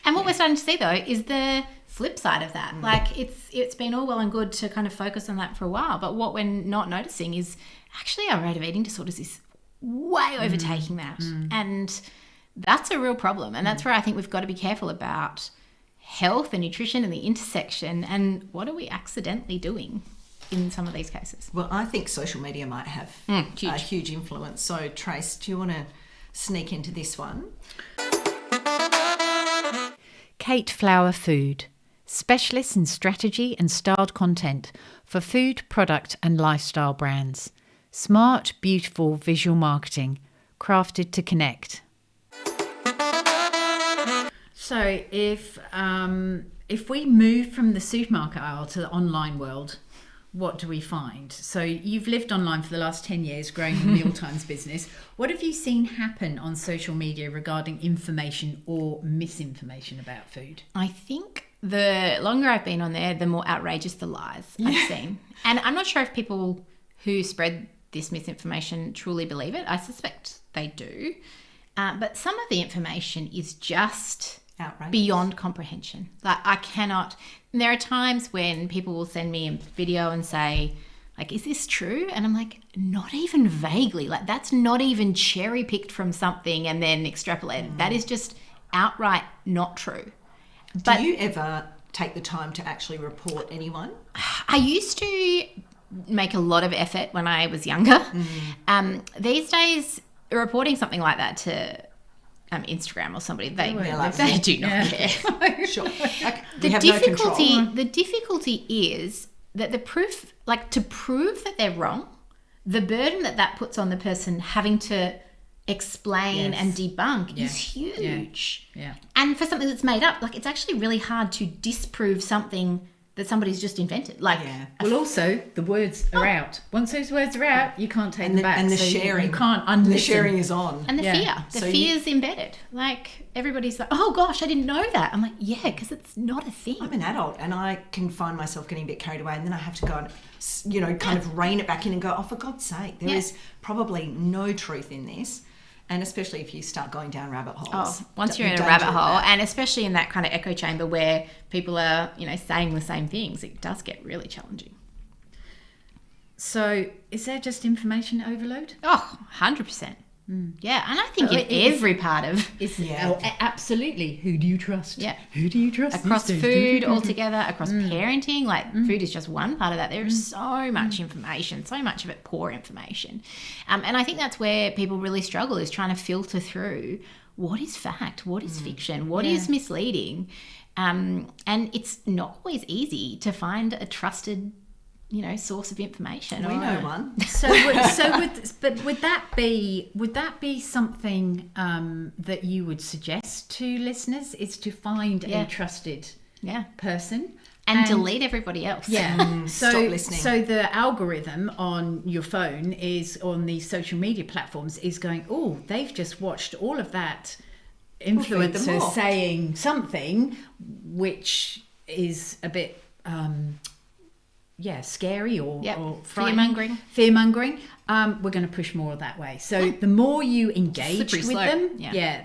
And what we're starting to see though is the flip side of that. It's been all well and good to kind of focus on that for a while, but what we're not noticing is actually our rate of eating disorders is way overtaking that. And that's a real problem. And that's where I think we've got to be careful about health and nutrition and the intersection and what are we accidentally doing in some of these cases. Well, I think social media might have a huge influence. So, Trace, do you want to sneak into this one? Kate Flower Food, specialists in strategy and styled content for food, product and lifestyle brands. Smart, beautiful visual marketing, crafted to connect. So if we move from the supermarket aisle to the online world, what do we find? So you've lived online for the last 10 years, growing the Mealtimes business. What have you seen happen on social media regarding information or misinformation about food? I think the longer I've been on there, the more outrageous the lies I've seen. And I'm not sure if people who spread this misinformation truly believe it. I suspect they do. But some of the information is just outrageous, beyond comprehension. Like, I cannot. There are times when people will send me a video and say, like, is this true? And I'm like, not even vaguely. Like, that's not even cherry picked from something and then extrapolated. That is just outright not true. But do you ever take the time to actually report anyone? I used to make a lot of effort when I was younger. These days, reporting something like that to Instagram or somebody, they do not care. Sure. The difficulty is that the proof, like, to prove that they're wrong, the burden that puts on the person having to explain and debunk is huge. Yeah. And for something that's made up, like, it's actually really hard to disprove something that somebody's just invented. Like, well, also the words are out. Once those words are out, you can't take them back. And the so sharing, you can't unlisten. The sharing is on. And the fear. The fear's embedded. Like, everybody's like, oh gosh, I didn't know that. I'm like, yeah, because it's not a thing. I'm an adult and I can find myself getting a bit carried away, and then I have to go and, kind of rein it back in and go, oh, for God's sake, there is probably no truth in this. And especially if you start going down rabbit holes. Oh, once you're in a rabbit hole, and especially in that kind of echo chamber where people are, saying the same things, it does get really challenging. So is there just information overload? Oh, 100%. Yeah, and I think in every part of... absolutely. Who do you trust? Yeah. Who do you trust? Across food altogether, across parenting, food is just one part of that. There is so much information, so much of it poor information. And I think that's where people really struggle, is trying to filter through what is fact, what is fiction, what is misleading. And it's not always easy to find a trusted source of information. We know one. Would that be something that you would suggest to listeners, is to find a trusted person and delete everybody else? Yeah. Stop listening. So the algorithm on your phone is on these social media platforms is going, oh, they've just watched all of that influencer saying something which is a bit scary or frightening. Fear-mongering. We're going to push more that way. So the more you engage with them,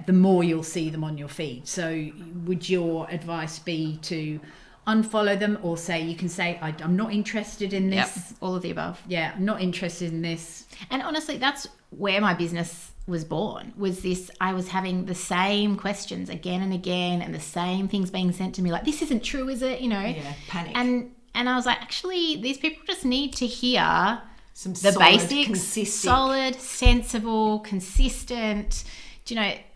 the more you'll see them on your feed. So would your advice be to unfollow them, or you can say, I'm not interested in this? Yep. All of the above. Yeah, I'm not interested in this. And honestly, that's where my business was born, was this. I was having the same questions again and again, and the same things being sent to me, like, this isn't true, is it? Panic. And I was like, actually, these people just need to hear some the solid, basics, solid, sensible, consistent,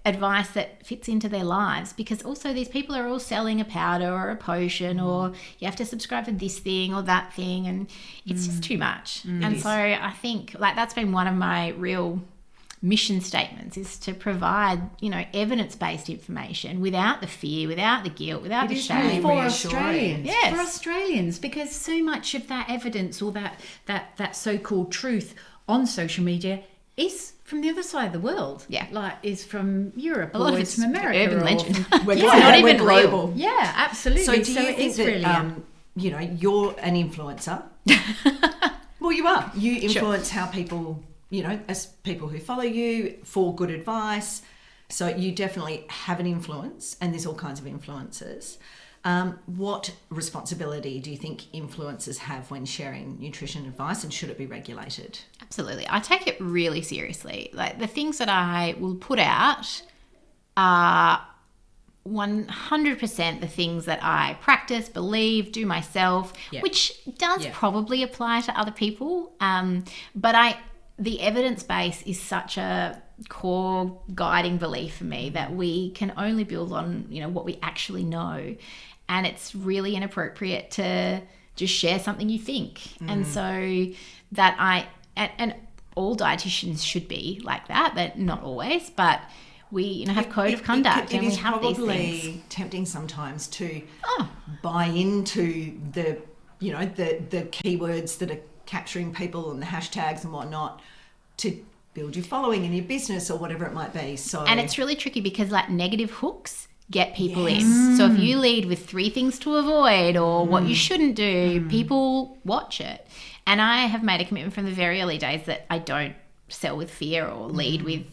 advice that fits into their lives. Because also these people are all selling a powder or a potion, or you have to subscribe to this thing or that thing, and it's just too much. And so I think, that's been one of my real mission statements, is to provide, evidence-based information without the fear, without the guilt, without the shame. For Australians. Yes. For Australians, because so much of that evidence, or that so-called truth on social media is from the other side of the world. Yeah. Is from Europe, a lot or of it's from America. Urban legend. We're not even global. Real. Yeah, absolutely. So do you think that, you're an influencer? Well, you are. You influence how people... as people who follow you for good advice. So you definitely have an influence, and there's all kinds of influencers. What responsibility do you think influencers have when sharing nutrition advice, and should it be regulated? Absolutely. I take it really seriously. The things that I will put out are 100% the things that I practice, believe, do myself, which does probably apply to other people. But the evidence base is such a core guiding belief for me that we can only build on, what we actually know. And it's really inappropriate to just share something you think. And so that and all dietitians should be like that, but not always, but we have code of conduct, and we have these things. It is probably tempting sometimes to buy into the keywords that are capturing people and the hashtags and whatnot to build your following in your business or whatever it might be. So, and it's really tricky because like negative hooks get people in. So if you lead with 3 things to avoid or what you shouldn't do, people watch it. And I have made a commitment from the very early days that I don't sell with fear or lead with,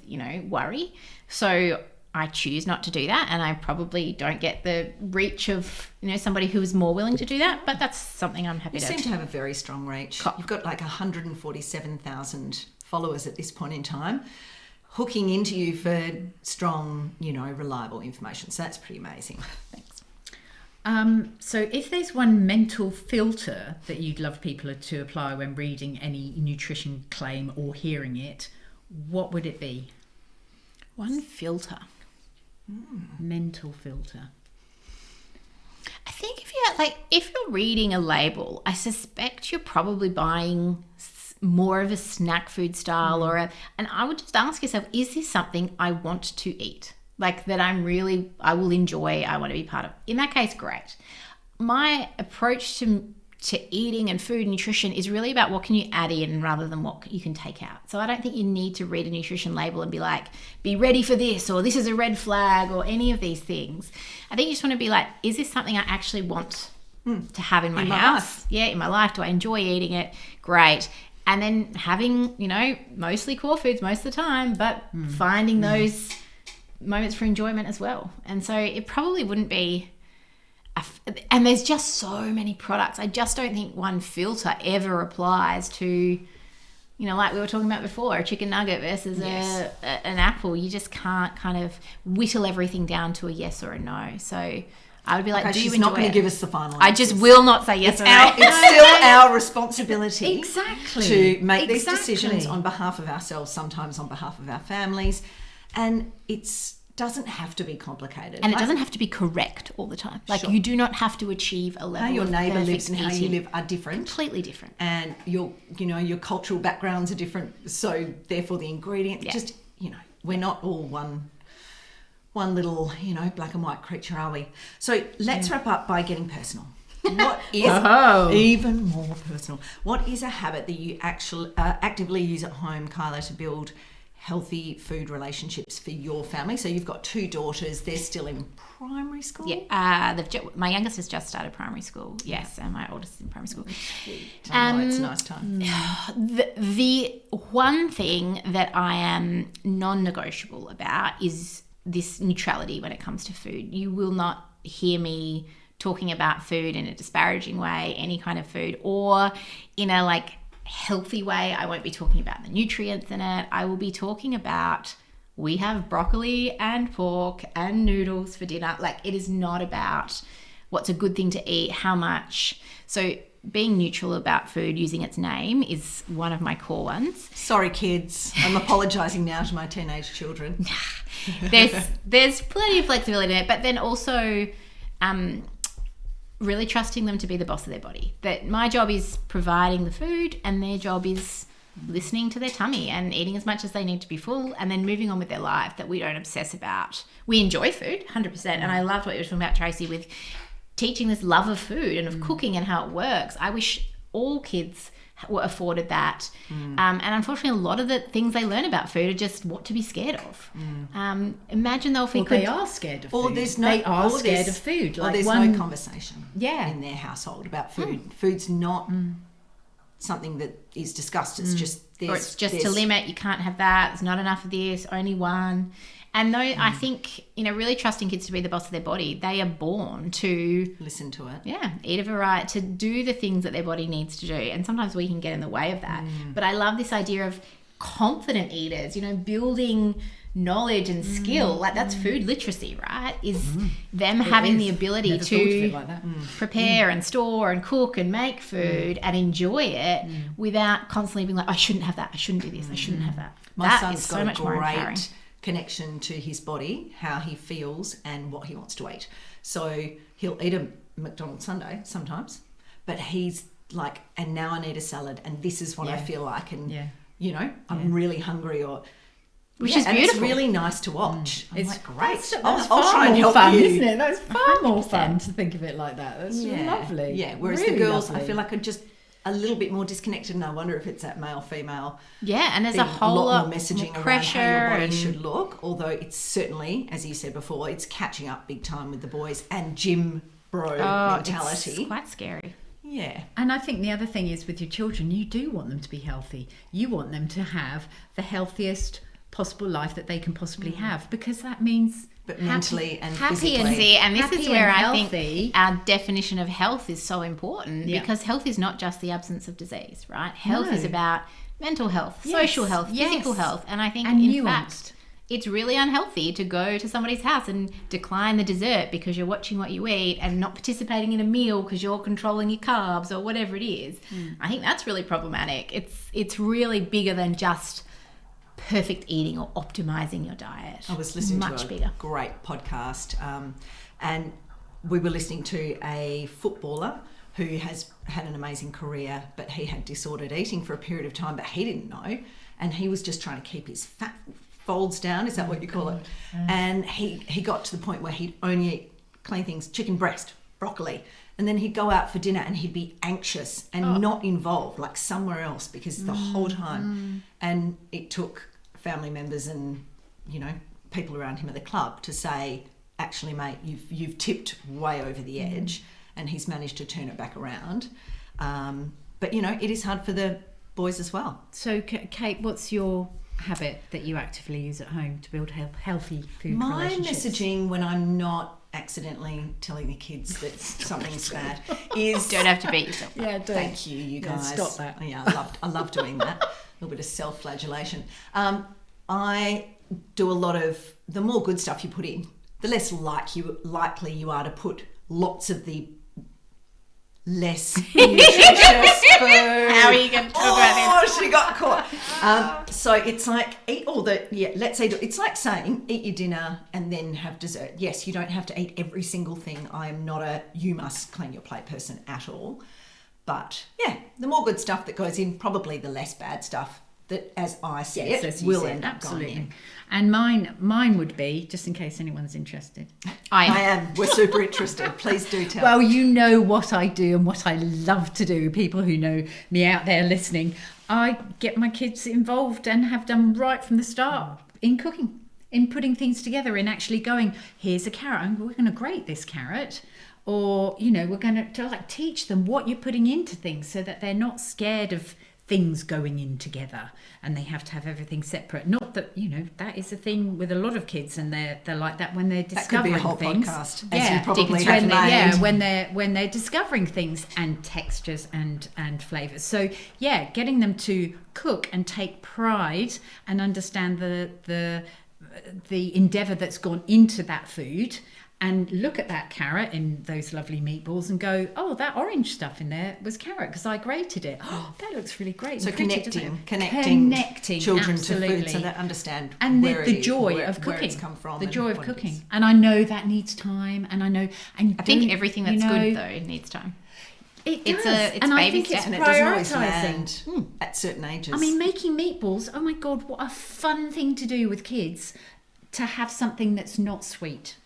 worry. So I choose not to do that, and I probably don't get the reach of, somebody who is more willing to do that, but that's something I'm happy to. You seem to have a very strong reach. You've got like 147,000 followers at this point in time, hooking into you for strong, reliable information. So that's pretty amazing. Thanks. So if there's one mental filter that you'd love people to apply when reading any nutrition claim or hearing it, what would it be? One filter. Mental filter. I think if you're reading a label, I suspect you're probably buying more of a snack food style and I would just ask yourself, is this something I want to eat? Like that I will enjoy, I want to be part of. In that case, great. My approach to eating and food and nutrition is really about what can you add in rather than what you can take out. So I don't think you need to read a nutrition label and be like, be ready for this, or this is a red flag, or any of these things. I think you just want to be like, is this something I actually want to have in my house? Yeah, in my life. Do I enjoy eating it? Great. And then having, mostly core foods most of the time, but finding those moments for enjoyment as well. And so it probably wouldn't be... And there's just so many products. I just don't think one filter ever applies to, like we were talking about before, a chicken nugget versus an apple. You just can't kind of whittle everything down to a yes or a no. So I would be like, do you enjoy it? She's not going to give us the final answers. I just will not say yes or no. It's still our responsibility exactly to make these decisions on behalf of ourselves, sometimes on behalf of our families. And it's doesn't have to be complicated. And it doesn't have to be correct all the time. Like you do not have to achieve a level how your of neighbour perfect lives and how you live are different. Completely different. And your cultural backgrounds are different. So therefore the ingredients just, we're not all one little, black and white creature, are we? So let's wrap up by getting personal. What is even more personal? What is a habit that you actually actively use at home, Kyla, to build healthy food relationships for your family? So you've got 2 daughters. They're still in primary school? Yeah. My youngest has just started primary school. Yes, and my oldest is in primary school. It's a nice time. The one thing that I am non-negotiable about is this neutrality when it comes to food. You will not hear me talking about food in a disparaging way, any kind of food, or in a healthy way. I won't be talking about the nutrients in it. I will be talking about, we have broccoli and pork and noodles for dinner. It is not about what's a good thing to eat, how much. So being neutral about food, using its name, is one of my core ones. Sorry, kids. I'm apologising now to my teenage children. There's plenty of flexibility in it, but then also really trusting them to be the boss of their body. That my job is providing the food and their job is listening to their tummy and eating as much as they need to be full, and then moving on with their life. That we don't obsess about. We enjoy food, 100%. And I loved what you were talking about, Tracey, with teaching this love of food and of cooking and how it works. I wish all kids were afforded that. And unfortunately, a lot of the things they learn about food are just what to be scared of. Imagine though if we could... They are scared of food. Or there's no, scared of food. Or there's no conversation in their household about food. Food's not something that is discussed. It's just... Or it's just to limit, you can't have that, there's not enough of this, only one. And though I think, really trusting kids to be the boss of their body, they are born to... listen to it. Yeah, eat a variety, to do the things that their body needs to do. And sometimes we can get in the way of that. But I love this idea of confident eaters, building knowledge and skill. That's food literacy, right? Is them having the ability to prepare and store and cook and make food and enjoy it without constantly being like, I shouldn't have that, I shouldn't do this, I shouldn't have that. My son's got a great connection to his body, how he feels and what he wants to eat. So he'll eat a McDonald's sundae sometimes, but he's like, and now I need a salad and this is what I feel like. And I'm really hungry, or which is and beautiful. it's really nice to watch. I'm It's like, great. That's I'll far try and more help fun, you. isn't it? That's far more 100%. fun to think of it like that. That's lovely. Yeah. Whereas Really the girls, lovely. I feel like, are just a little bit more disconnected, and I wonder if it's that male female. Yeah, and there's thing, a whole lot lot more messaging more around pressure how your body and should look. Although it's certainly, as you said before, it's catching up big time with the boys and gym bro mentality. It's quite scary. Yeah. And I think the other thing is, with your children, you do want them to be healthy. You want them to have the healthiest possible life that they can possibly have, because that means But mentally and happy physically. and See, and this is happy where and I healthy. think our definition of health is so important, Yeah. because health is not just the absence of disease, right? Health No. is about mental health, Yes, social health, physical yes. health, and I think And in nuanced. fact it's really unhealthy to go to somebody's house and decline the dessert because you're watching what you eat and not participating in a meal because you're controlling your carbs or whatever it is. I think that's really problematic. It's really bigger than just perfect eating or optimizing your diet. I was listening Much to a bigger. great podcast, and we were listening to a footballer who has had an amazing career, but he had disordered eating for a period of time, but he didn't know, and he was just trying to keep his fat folds down. Is that what you call it? And he got to the point where he'd only eat clean things: chicken breast, broccoli, and then he'd go out for dinner and he'd be anxious and not involved, like somewhere else, because the whole time. And it took family members and people around him at the club to say, actually, mate, you've tipped way over the edge. And he's managed to turn it back around. But it is hard for the boys as well. So, Kate, what's your habit that you actively use at home to build healthy food My relationships? messaging, when I'm not accidentally telling the kids that something's bad, is Don't have to beat yourself up. Yeah, don't. thank you, you Yeah, guys. stop that. Yeah, I love doing that. A little bit of self-flagellation. I do a lot of, the more good stuff you put in, the less likely you are to put lots of the less nutritious food. How are you going to talk about this? Oh, she got caught. So it's like, eat all the, let's eat, it's like saying, eat your dinner and then have dessert. Yes, you don't have to eat every single thing. I am not a, you must clean your plate person at all. But yeah, the more good stuff that goes in, probably the less bad stuff that, as I see Yes, it, as you will said, end up absolutely. going in. And mine would be, just in case anyone's interested. I am. We're super interested. Please do tell. Well, you know what I do and what I love to do. People who know me out there listening, I get my kids involved and have done right from the start in cooking, in putting things together, in actually going, here's a carrot, and we're going to grate this carrot. Or, we're going to like teach them what you're putting into things so that they're not scared of things going in together and they have to have everything separate. Not that, that is a thing with a lot of kids, and they're like that when they're discovering that could be a whole things. podcast, as you probably have made. When they're discovering things and textures and flavors. So getting them to cook and take pride and understand the endeavor that's gone into that food, and look at that carrot in those lovely meatballs and go, oh, that orange stuff in there was carrot because I grated it. Oh, that looks really great. So and pretty, connecting children absolutely. to food so they understand and where the joy of where cooking. it's come from. The and joy of what it cooking. is. And I know that needs time, and I know, and I think everything that's good though needs time. It It's does. it's and I baby think it's steps. And it doesn't always prioritising. land at certain ages. I mean, making meatballs, oh my God, what a fun thing to do with kids, to have something that's not sweet.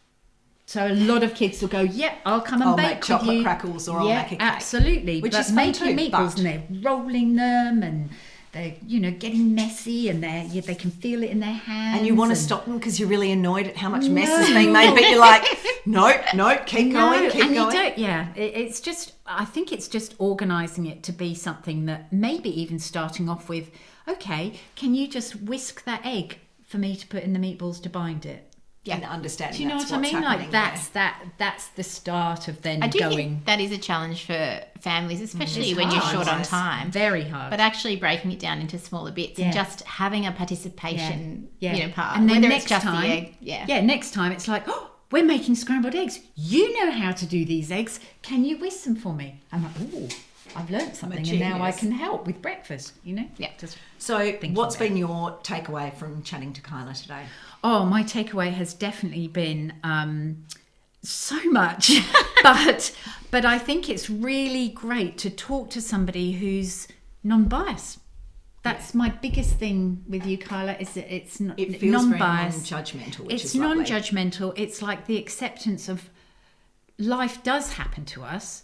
So a lot of kids will go, I'll come and I'll bake make with chocolate you. crackers, or I'll make a cake. Absolutely. Which but is fun making too, meatballs, but- and they're rolling them, and they're, getting messy, and they can feel it in their hands. and you want to stop them because you're really annoyed at how much mess is being made, but you're like, no, keep going. And you don't, it's just, I think it's just organising it to be something that maybe even starting off with, okay, can you just whisk that egg for me to put in the meatballs to bind it? and understanding Do you know that's what I what's mean? happening Like that's the start of then I do going. think that is a challenge for families, especially It's when you're hard. short on time. Very hard. But actually breaking it down into smaller bits and just having a participation, part. And then whether next it's just time, the egg, next time it's like, oh, we're making scrambled eggs. You know how to do these eggs. Can you whisk them for me? I'm like, oh, I've learned something, and now I genius. can help with breakfast. Yeah. Just So what's about been your takeaway from chatting to Kyla today? Oh, my takeaway has definitely been so much, but I think it's really great to talk to somebody who's non-biased. That's my biggest thing with you, Kyla, is that it's not, it feels non-biased. very non-judgmental, which It's is lovely. non-judgmental. It's like the acceptance of life does happen to us,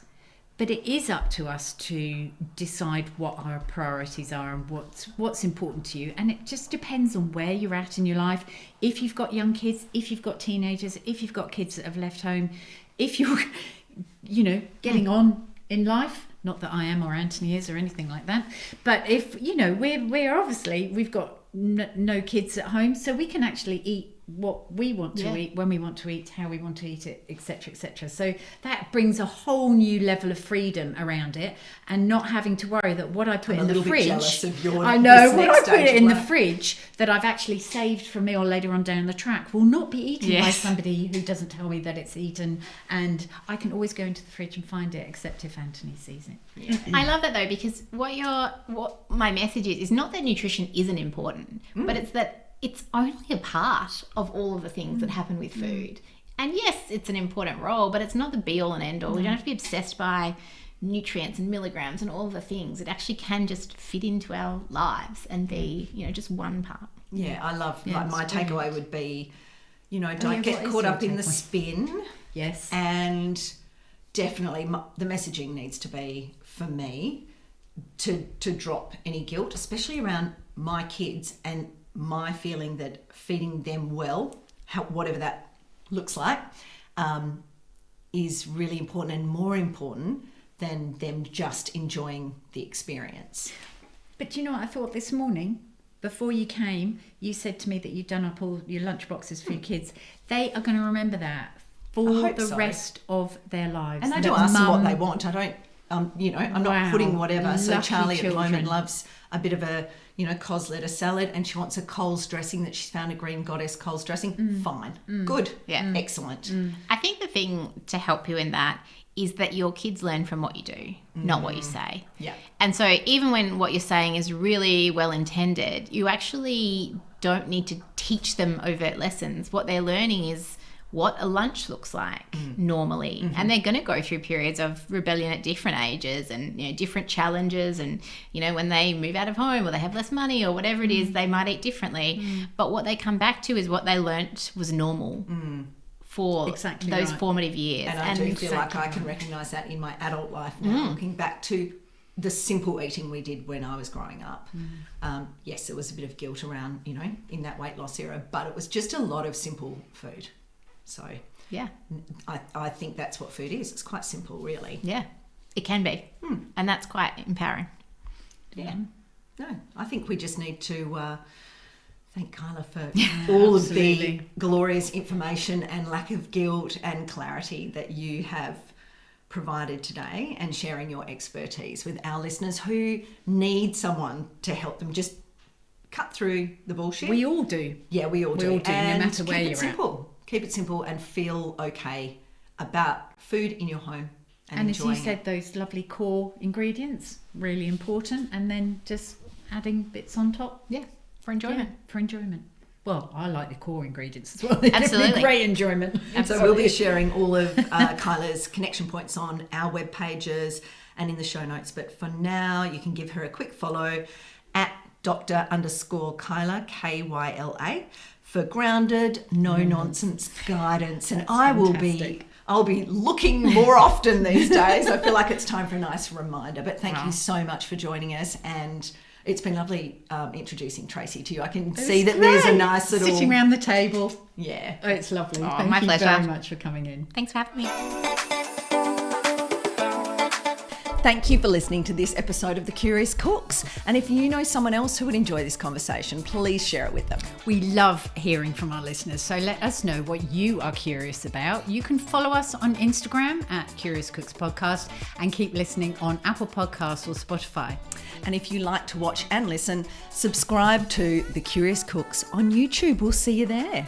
but it is up to us to decide what our priorities are and what's important to you. And it just depends on where you're at in your life. If you've got young kids, if you've got teenagers, if you've got kids that have left home, if you're, getting on in life. Not that I am or Anthony is or anything like that. But if, we're obviously, we've got no kids at home, so we can actually eat what we want to eat, when we want to eat, how we want to eat it, etc., etc. So that brings a whole new level of freedom around it, and not having to worry that what I put in the fridge, I know what I put it in the fridge that I've actually saved for a meal later on down the track will not be eaten by somebody who doesn't tell me that it's eaten, and I can always go into the fridge and find it, except if Anthony sees it. Yeah. I love that though, because what my message is not that nutrition isn't important, but it's that it's only a part of all of the things that happen with food. And yes, it's an important role, but it's not the be all and end all. We don't have to be obsessed by nutrients and milligrams and all of the things. It actually can just fit into our lives and be, just one part. Yeah, I love, my takeaway would be, don't get caught up in the spin. Yes. And definitely the messaging needs to be, for me, to drop any guilt, especially around my kids and my feeling that feeding them well, whatever that looks like, is really important, and more important than them just enjoying the experience. But you know what I thought this morning? Before you came, you said to me that you'd done up all your lunch boxes for your kids. They are going to remember that for the rest of their lives. And I do ask them what they want. I don't, I'm not putting whatever. So Lucky Charlie children. at the moment loves a bit of a, Coles lettuce salad, and she wants a Coles dressing that she's found, a Green Goddess Coles dressing. Fine. Good. Yeah. Excellent. I think the thing to help you in that is that your kids learn from what you do, not what you say. Yeah. And so even when what you're saying is really well intended, you actually don't need to teach them overt lessons. What they're learning is what a lunch looks like normally. And they're going to go through periods of rebellion at different ages and, different challenges. And, when they move out of home or they have less money or whatever it is, they might eat differently. But what they come back to is what they learnt was normal for those formative years. And I do feel like I can recognise that in my adult life now, looking back to the simple eating we did when I was growing up. Yes, there was a bit of guilt around, in that weight loss era, but it was just a lot of simple food. So yeah, I think that's what food is. It's quite simple, really. Yeah, it can be. And that's quite empowering. Yeah. No, I think we just need to thank Kyla for all of the glorious information and lack of guilt and clarity that you have provided today, and sharing your expertise with our listeners who need someone to help them just cut through the bullshit. We all do. Yeah, we all do. No matter where you're at. Keep it simple and feel okay about food in your home and as you enjoying said, those lovely core ingredients, really important, and then just adding bits on top. Yeah, for enjoyment. For enjoyment. Well, I like the core ingredients as well. They Absolutely. give me great enjoyment. So we'll be sharing all of Kyla's connection points on our web pages and in the show notes. But for now, you can give her a quick follow at Dr_Kyla, Kyla, for grounded, no-nonsense guidance. And I'll be looking more often these days. I feel like it's time for a nice reminder. But thank you so much for joining us. And it's been lovely introducing Tracey to you. I can see that there's a nice little... Sitting around the table. Yeah. Oh, it's lovely. Oh, Thank my you pleasure. very much for coming in. Thanks for having me. Thank you for listening to this episode of The Curious Cooks. And if you know someone else who would enjoy this conversation, please share it with them. We love hearing from our listeners, so let us know what you are curious about. You can follow us on Instagram at Curious Cooks Podcast, and keep listening on Apple Podcasts or Spotify. And if you like to watch and listen, subscribe to The Curious Cooks on YouTube. We'll see you there.